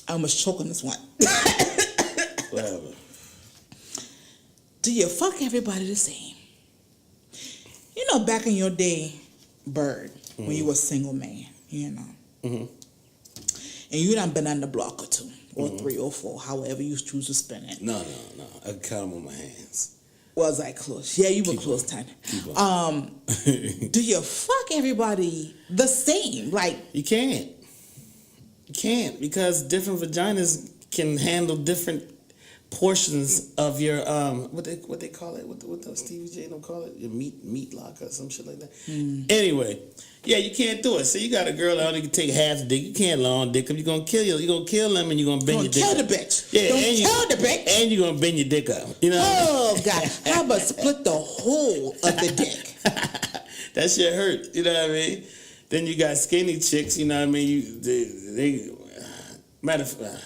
C: I almost choke on this one.
B: Whatever.
C: Do you fuck everybody the same? Back in your day, Bird, when you were a single man, and you done been on the block or 2. Or 3 or 4, however you choose to spend it.
B: No. I can count them on my hands.
C: Was I close? Yeah, you were close, Tan. Do you fuck everybody the same? Like
B: you can't. You can't because different vaginas can handle different portions of your what they call it? What the Stevie J don't call it? Your meat lock or some shit like that. Anyway. Yeah, you can't do it. So you got a girl that only can take half the dick. You can't long dick them. You're gonna kill you. You're gonna kill them and you're gonna bend your dick.
C: Kill
B: up.
C: the bitch.
B: Yeah,
C: don't kill the bitch.
B: And you're gonna bend your dick up.
C: Oh God! How about split the whole of the dick?
B: That shit hurt. You know what I mean? Then you got skinny chicks. You know what I mean? They matter of fact.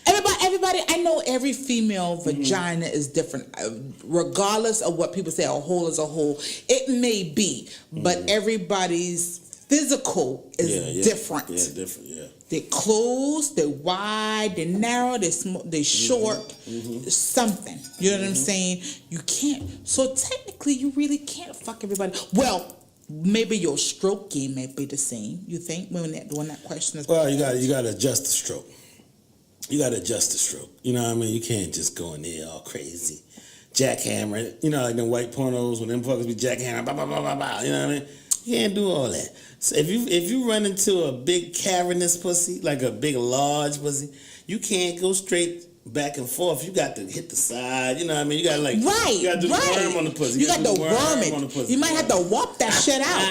C: Everybody, I know every female vagina is different, regardless of what people say. A hole is a hole. It may be, but everybody's physical is different.
B: Yeah, different. Yeah.
C: They're closed, they're wide, they're narrow, they're short, something. You know what I'm saying? You can't. So technically, you really can't fuck everybody. Well, maybe your stroke game may be the same. You think when that question is?
B: Well, you got to adjust the stroke. You got to adjust the stroke. You know what I mean? You can't just go in there all crazy, jackhammer. You know, like them white pornos when them fuckers be jackhammer, blah blah blah blah blah. You know what I mean? You can't do all that. So if you run into a big cavernous pussy, like a big large pussy, you can't go straight back and forth. You got to hit the side. You know what I mean? You got to you got to do the worm on the pussy.
C: You got to worm it. You might have to whop that shit out.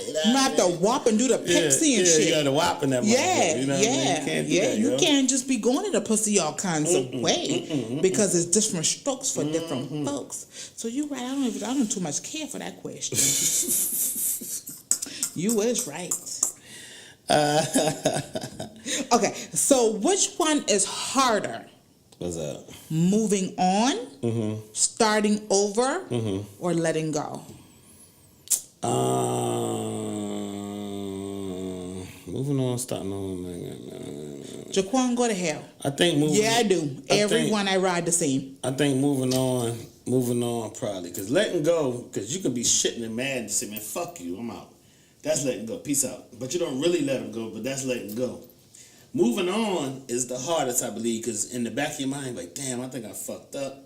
C: You might have to whop and do the Pepsi and shit.
B: You got to whop in that motherfucker. You know what I mean? You can't do that,
C: you can't just be going to the pussy all kinds of way because it's different strokes for different folks. So you're right. I don't too much care for that question. You is right. Okay, so which one is harder?
B: What's that?
C: Moving on, starting over, or letting go?
B: Moving on, starting on.
C: Jaquan, go to hell.
B: I think moving.
C: Yeah, I do. Everyone I ride the same.
B: I think moving on probably. Because letting go, because you can be shitting and mad and say, man, fuck you, I'm out. That's letting go. Peace out. But you don't really let them go, but that's letting go. Moving on is the hardest, I believe, because in the back of your mind, like, damn, I think I fucked up.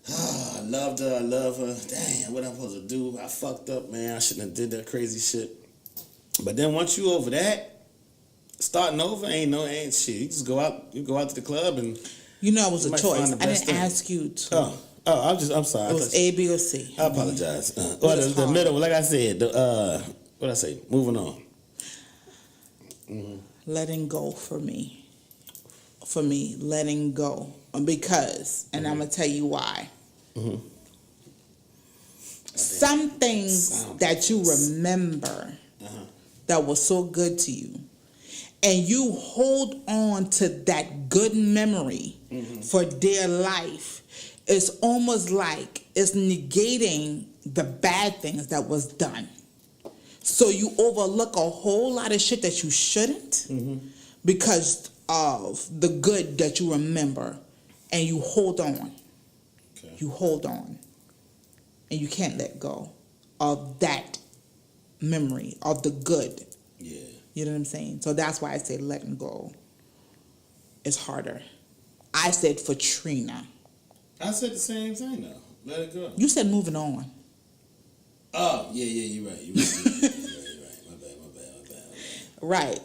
B: I loved her. I love her. Damn, what am I supposed to do? I fucked up, man. I shouldn't have did that crazy shit. But then once you over that, starting over ain't shit. You just go out. You go out to the club and
C: you know it was a
B: might
C: choice.
B: find the
C: I
B: best
C: didn't
B: thing.
C: ask you to.
B: I'm sorry.
C: It was A, B, or C.
B: I apologize.
C: What
B: Or
C: is
B: the
C: hard?
B: middle, like I said. What I say? Moving on.
C: Letting go for me. For me, letting go because, and I'm gonna tell you why. Some things that you remember that was so good to you, and you hold on to that good memory for dear life, it's almost like it's negating the bad things that was done. So you overlook a whole lot of shit that you shouldn't because of the good that you remember, and you hold on.
B: Okay.
C: You hold on. And you can't let go of that memory, of the good.
B: Yeah.
C: You know what I'm saying? So that's why I say letting go is harder. I said for Trina.
B: I said the same thing though. Let it go.
C: You said moving on.
B: Oh, yeah, you're right. You're right. My bad.
C: Right.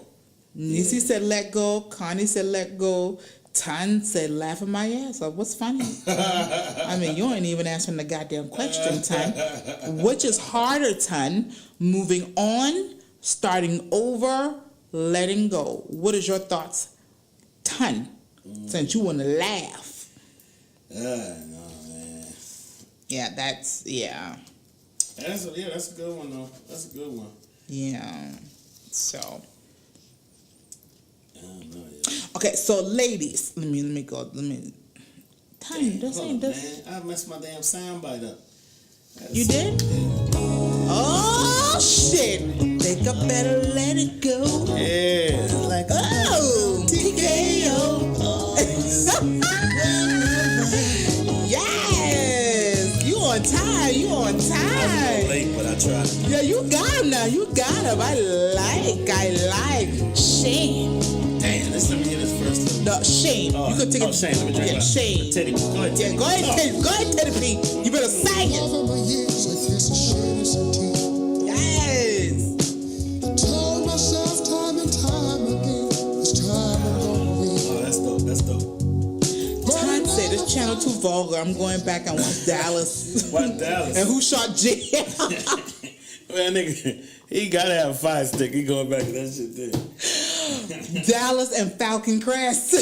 C: Nisi said let go. Connie said let go. Tan said laughing my ass off. What's funny? I mean, you ain't even answering the goddamn question, Tan. Which is harder, Tan? Moving on, starting over, letting go. What is your thoughts, Tan? Since you want to laugh.
B: No, man.
C: Yeah, that's
B: That's a good one though. That's a good one.
C: yeah. So
B: I don't know.
C: okay, so ladies, let me go. Tan, this
B: Hold
C: ain't
B: on,
C: this.
B: man. I messed my damn soundbite up.
C: You did? Oh shit! Think I better let it go.
B: Yeah, like
C: Oh, TKO. Yes, you on time. You on
B: I'm
C: time.
B: late, but I tried.
C: Yeah, you got him now. You got him. I like. Shame.
B: Damn, let me get this first.
C: No, shame. You could take it.
B: Shame. Let me drink
C: Yeah,
B: mine.
C: shame.
B: Teddy, go ahead.
C: Yeah,
B: Teddy.
C: go ahead, Teddy. Go ahead, Teddy P. You better sing it.
E: Over my years, I guess I shed some tears.
C: Yes.
E: Told myself time and time again, this time I'm gonna win.
B: Oh, that's dope.
C: Time said this channel too vulgar. I'm going back and watch Dallas.
B: What Dallas?
C: And who shot Jay?
B: Man, nigga, he gotta have a fire stick. He going back to that shit there.
C: Dallas and Falcon Crest.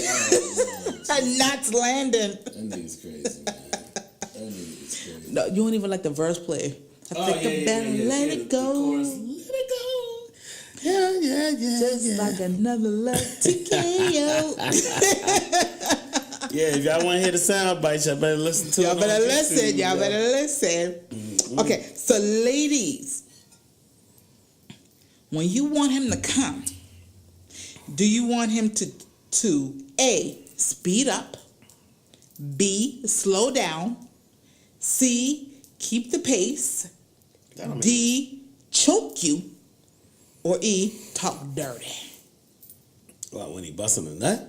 C: And Knots Landing.
B: That nigga's crazy, man. That nigga's crazy.
C: No, you don't even like the verse play. I think I better let it go.
B: Let it go. Yeah.
C: Just like another love TKO.
B: Yeah, if y'all want to hear the sound bites, y'all better listen to it.
C: Y'all
B: on
C: better
B: YouTube,
C: listen. Y'all
B: yo.
C: better listen. Okay, so ladies, when you want him to come, do you want him to A, speed up, B, slow down, C, keep the pace, D, choke you, or E, talk dirty?
B: Well, when he busting a nut?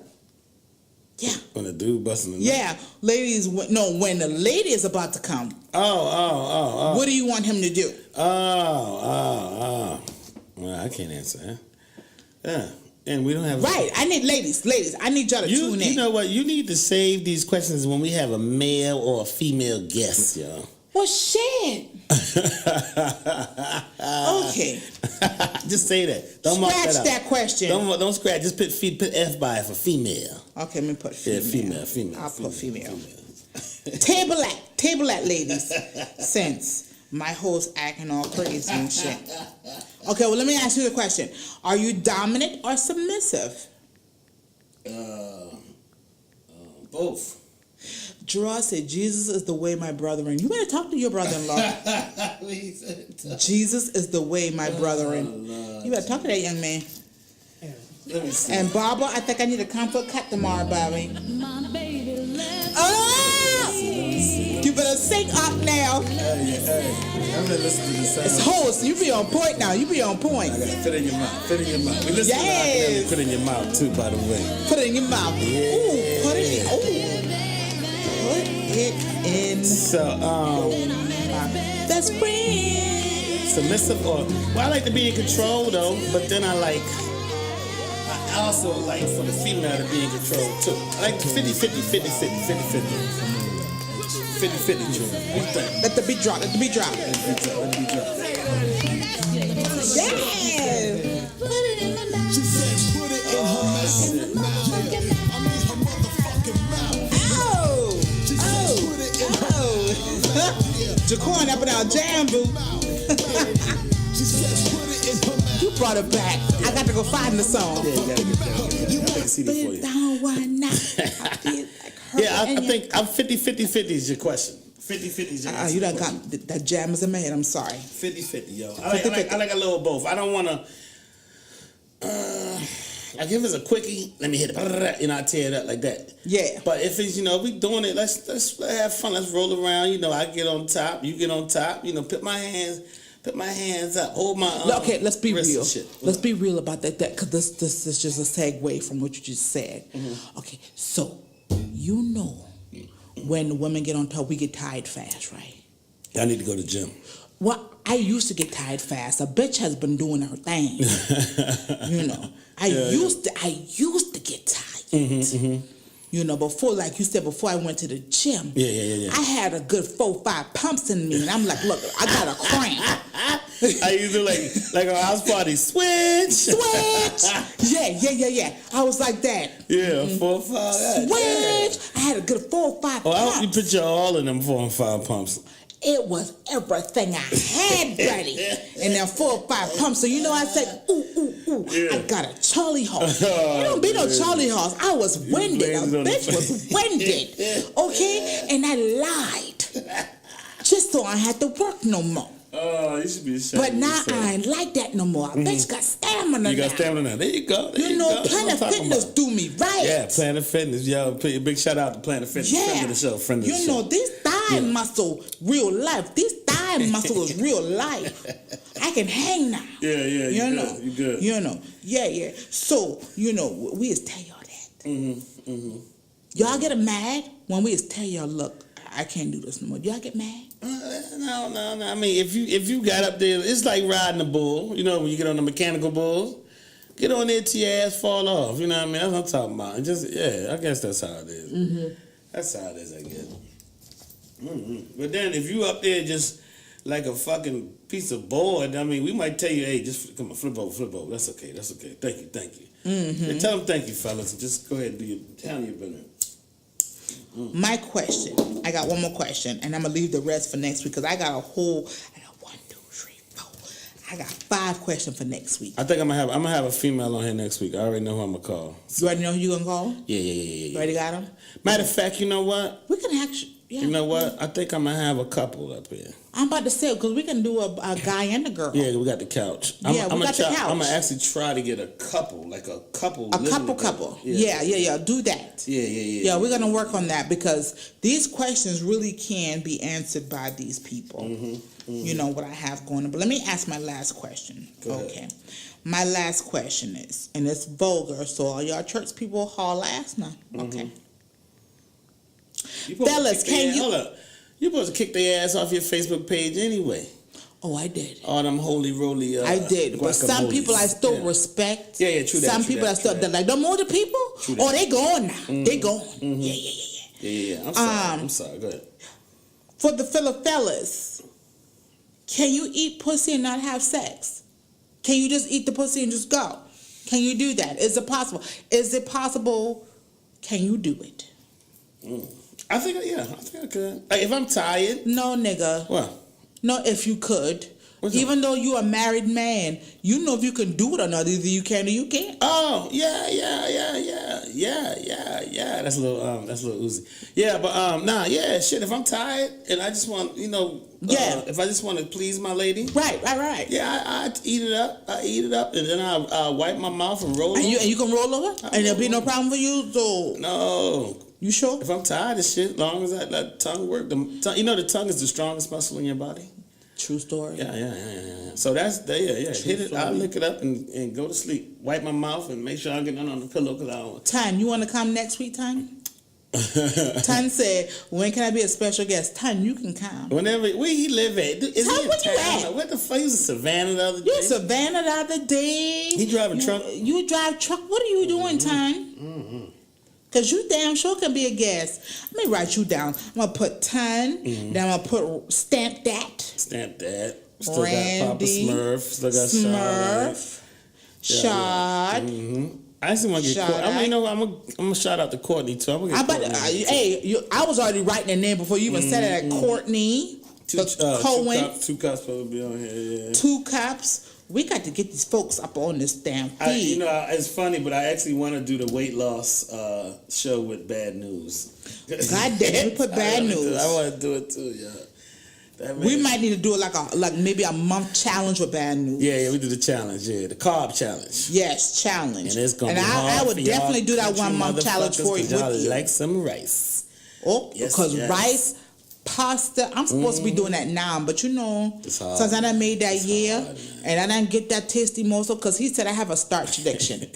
C: Yeah.
B: When the dude busting a nut?
C: Yeah, ladies, when the lady is about to come,
B: Oh.
C: what do you want him to do?
B: Oh. Well, I can't answer that. Yeah. And we don't have...
C: Right, I need ladies, I need y'all to tune in.
B: You know what? You need to save these questions when we have a male or a female guest, yo.
C: Well, shit. Okay.
B: Just say that. Don't mark
C: Scratch
B: that out.
C: that question.
B: Don't scratch. Just put F by it for female.
C: Okay, let me put female.
B: Yeah, female.
C: I'll put female. Table that, ladies. Since my host acting all crazy and shit. Okay, well, let me ask you the question. Are you dominant or submissive?
B: Both.
C: Gerard said, Jesus is the way, my brethren. You better talk to your brother-in-law. Jesus is the way, my brethren. You better talk to that young man.
B: Let me see.
C: And Barbara, I think I need a comfort cut tomorrow, Bobby.
D: My baby left
C: Ah! You better sing up now.
B: Hey. I'm gonna listen to the sound.
C: It's host. You be on point now. You be on point.
B: I gotta fit in your mouth. We listen to
C: Yes.
B: put in your mouth too, by the way.
C: Put it in your mouth.
B: Yeah.
C: Ooh, put it in. Ooh. Put it in
B: So,
C: my best friend.
B: submissive or... Well, I like to be in control, though, but then I also like for the female to be in control, too. I like 50-50, 50-50, Drew. What do you think?
C: Let the beat drop. Let the beat drop.
B: Let me drop.
C: Yeah.
D: Put it in my mouth.
E: She said, put it in her mouth.
D: In my motherfucking mouth.
E: I mean her motherfucking mouth.
C: Oh.
E: She said, put it in her
C: Oh. Jaquan up in our jam boo.
E: She said, put it in her mouth.
C: You brought it back. I got to go find the song.
B: Yeah, you gotta get that. I can see this for
C: But
B: you.
C: down, why not? I feel like her
B: Yeah, I
C: and you.
B: think I'm 50-50 is your question. 50-50 is your answer.
C: You done got that jam is a man. I'm sorry.
B: 50-50, yo. I
C: 50-50.
B: like a little of both. I don't want to... like if it's a quickie, let me hit it. I tear it up like that.
C: Yeah.
B: But if it's, we doing it, let's have fun. Let's roll around. I get on top. You get on top. Put my hands up. Hold my
C: Okay, let's be
B: wrist and
C: real.
B: shit.
C: Let's be real about that because this is just a segue from what you just said.
B: Mm-hmm.
C: Okay, so when women get on top, we get tired fast, right?
B: I need to go to the gym.
C: Well, I used to get tired fast. A bitch has been doing her thing. I used to get tired. Before, like you said, before I went to the gym,
B: Yeah.
C: I had a good 4-5 pumps in me, and I'm like, look, I got a cramp.
B: I used to like a house party. Switch.
C: Switch. Yeah. I was like that.
B: Yeah, 4 or 5. Yeah.
C: Switch. I had a good 4 or 5
B: Oh, I hope you
C: pumps.
B: put you all in them 4 and 5 pumps.
C: It was everything I had ready. And then 4 or 5 pumps. So I said, ooh,
B: Yeah.
C: I got a Charlie horse. It don't be no Charlie horse. I was winded. A
B: blazed on the
C: bitch was winded. Okay? And I lied. Just so I had to work no more.
B: Oh, you should be ashamed.
C: But
B: of
C: now
B: yourself.
C: I ain't like that no more. A bitch got stamina
B: You
C: now.
B: got stamina now. There you go. There you go. That's what I'm
C: Planet
B: talking
C: Fitness
B: about.
C: do me right.
B: Yeah, Planet Fitness. Yo, put a big shout out to Planet Fitness. Friend of the show. Friend of the show.
C: This thigh muscle, real life. This thigh muscle is real life. I can hang now.
B: Yeah, you good.
C: Yeah. So, we just tell y'all that. Y'all get mad when we just tell y'all, look, I can't do this no more. Y'all get mad?
B: No. I mean, if you got up there, it's like riding a bull. When you get on the mechanical bulls, get on there till your ass fall off. You know what I mean? That's what I'm talking about. I guess that's how it is. That's how it is, I guess. But then if you up there just like a fucking piece of board, I mean, we might tell you, hey, just come on, flip over. That's okay. Thank you. Yeah, tell them thank you, fellas, and just go ahead and tell your business.
C: My question, I got one more question, and I'm going to leave the rest for next week because I got 1, 2, 3, 4. I got 5 questions for next week.
B: I think I'm gonna have a female on here next week. I already know who I'm gonna call.
C: You already know who you gonna call?
B: Yeah.
C: You already got them?
B: Matter of fact, you know what?
C: We can actually. Yeah.
B: You know what? I think I'm gonna have a couple up here.
C: I'm about to say because we can do a guy and a girl.
B: Yeah, we got the couch.
C: We got the couch.
B: I'm gonna actually try to get a couple, like a couple.
C: A
B: living together.
C: couple. Yeah. Do that.
B: Yeah.
C: Yeah, we're gonna work on that because these questions really can be answered by these people. You know what I have going on. But let me ask my last question.
B: Go ahead.
C: Okay. My last question is, and it's vulgar, so all y'all church people haul ass now. Okay. Fellas, can you?
B: Hold up. You're supposed to kick their ass off your Facebook page anyway.
C: Oh, I did.
B: All them holy roly.
C: I did, but some people I still respect.
B: Yeah, true that.
C: Some people I still like. Them older people. Oh, they going now. They going.
B: Yeah. I'm sorry. Go ahead.
C: For the fellas, can you eat pussy and not have sex? Can you just eat the pussy and just go? Can you do that? Is it possible? Is it possible? Can you do it?
B: I think I could. Like, if I'm tired.
C: No, nigga.
B: What?
C: No, if you could.
B: What's
C: Even though you're a married man, you know if you can do it or not. Either you can or you can't.
B: Oh, yeah. That's a little Uzi. Yeah, but shit. If I'm tired and I just want, if I just want to please my lady,
C: Right.
B: yeah, I eat it up. And then I wipe my mouth and roll.
C: And you can roll over, and there'll be no problem for you. So
B: No.
C: you sure?
B: If I'm tired of shit, as long as that tongue work, the tongue is the strongest muscle in your body.
C: True story.
B: Yeah. So that's hit it. I'll lick it up and go to sleep. Wipe my mouth and make sure I get none on the pillow because I don't want.
C: Tan, you want to come next week, Tan? Tan said, "When can I be a special guest?" Tan, you can come.
B: Whenever where he live at? Is
C: Tan,
B: he in
C: where you
B: town?
C: at?
B: What the fuck? He was in Savannah the other day.
C: You in Savannah the other day.
B: He drive a truck?
C: You drive truck. What are you doing, Tan? Cause you damn sure can be a guest. Let me write you down. I'm gonna put Tan. Then I'm gonna put stamp that.
B: Stamp that. Still got Papa
C: Randy,
B: Smurf. Still got
C: Shad.
B: I just want to get. I'm gonna shout out to Courtney too. I'm gonna get
C: I was already writing the name before you even said it. Courtney, Cohen,
B: 2 Cups supposed to be on here. Yeah.
C: 2 Cups. We got to get these folks up on this damn feed.
B: It's funny, but I actually want to do the weight loss show with Bad News.
C: God damn, we put Bad News.
B: I want to do it too, yeah.
C: We might need to do it like maybe a month challenge with Bad News.
B: Yeah, we do the challenge. Yeah, the carb challenge.
C: Yes, challenge.
B: And it's gonna be hard
C: I would
B: for
C: definitely do that
B: y'all
C: 1 month challenge for you.
B: Y'all like some rice.
C: Oh,
B: Yes,
C: because
B: yes.
C: rice, pasta. I'm supposed to be doing that now, but
B: It's hard.
C: since I done made that
B: It's
C: year,
B: hard,
C: and I didn't get that tasty morsel, because he said I have a starch addiction.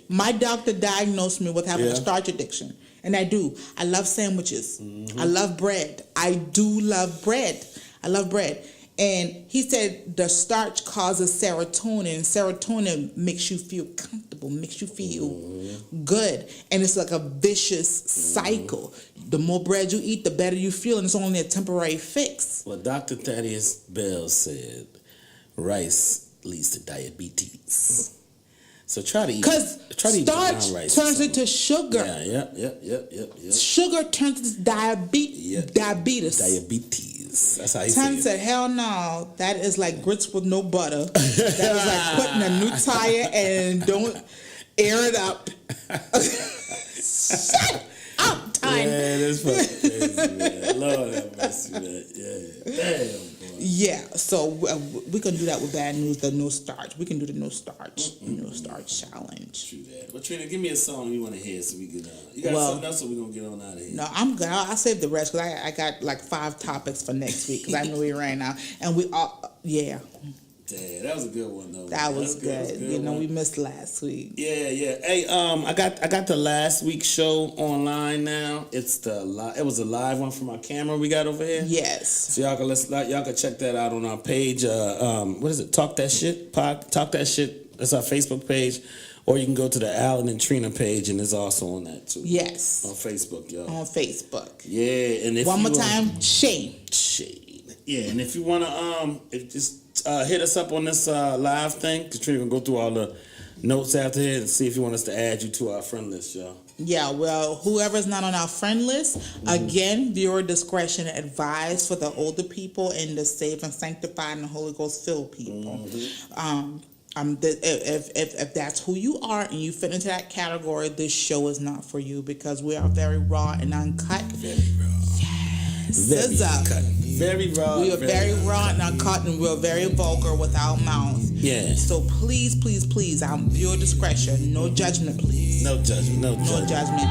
C: My doctor diagnosed me with having a starch addiction, and I do. I love sandwiches. I love bread. I do love bread. I love bread. And he said the starch causes serotonin. Serotonin makes you feel comfortable, makes you feel good. And it's like a vicious cycle. The more bread you eat, the better you feel, and it's only a temporary fix.
B: Well, Dr. Thaddeus Bell said rice leads to diabetes. So try to eat.
C: Because starch
B: rice
C: turns into sugar.
B: Yeah.
C: Sugar turns into diabetes.
B: Diabetes. That's how he
C: Tom
B: said
C: said, hell no, that is like grits with no butter. That is like putting a new tire and don't air it up. Shut up, Tom.
B: Yeah, that's fucking crazy, man. Lord have mercy, man. Yeah. Damn, boy.
C: Yeah, so we can do that with Bad News, the no starch. We can do the no starch challenge.
B: True that. Well, Trina, give me a song you want to hear so we can. You got something else, or we gonna get on out of here?
C: No, I'm good. I'll save the rest because I got like 5 topics for next week because I know we ran out. And we all, yeah.
B: Damn, that was a good one though.
C: That was good.
B: That was a good one.
C: We missed last week.
B: Yeah. Hey, I got the last week's show online now. It was a live one from our camera we got over here.
C: Yes.
B: So y'all can check that out on our page. What is it? Talk That Shit. Talk That Shit. That's our Facebook page. Or you can go to the Alan and Trina page, and it's also on that too.
C: Yes.
B: On Facebook, y'all.
C: On Facebook.
B: Yeah, and if
C: one more time, Shane.
B: Yeah, and if you wanna just hit us up on this live thing, because Trina gonna go through all the notes after here and see if you want us to add you to our friend list, y'all.
C: Yeah, well, whoever's not on our friend list, again, viewer discretion advised for the older people and the saved and sanctified and the Holy Ghost filled people. If that's who you are and you fit into that category, this show is not for you because we are very raw and uncut.
B: Very raw.
C: Yes.
B: Very
C: SZA.
B: uncut. Very raw.
C: We are very raw and uncut, and we're very vulgar with our mouth.
B: Yeah.
C: So please, please, please, viewer discretion. No judgment, please.
B: No judgment. No
C: No
B: judgment.
C: judgment.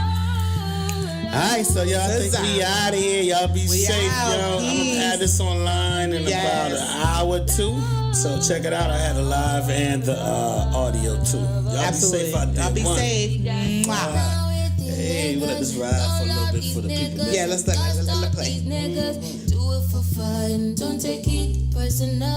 B: All right, so y'all think
C: SZA.
B: we out of here. Y'all be
C: We
B: safe,
C: out.
B: yo. I'm going
C: Peace.
B: to add this online in about
C: Yes.
B: an hour or two. So check it out. I had the live and the audio, too. Y'all
C: Absolutely.
B: be safe out there.
C: Y'all be
B: One.
C: safe. Mwah.
B: Hey, we'll let this ride for a little bit for the people.
C: Yeah, let's play.
D: These niggas do it for fun. Don't take it personally,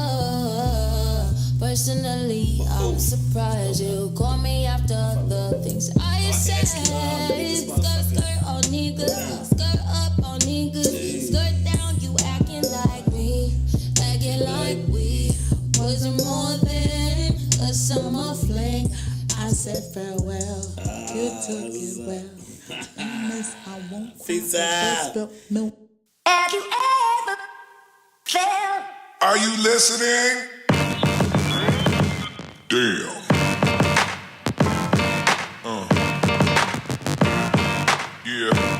D: I'm surprised you call me after the things I said. Skirt on niggas, skirt up on niggas, skirt down. You acting like me, acting like we wasn't more than a summer fling. I said farewell, you took it well.
C: I won't
B: Peace
C: cry
B: out.
C: for spilt milk.
F: Have you ever felt?
A: Are you listening? Damn. Yeah.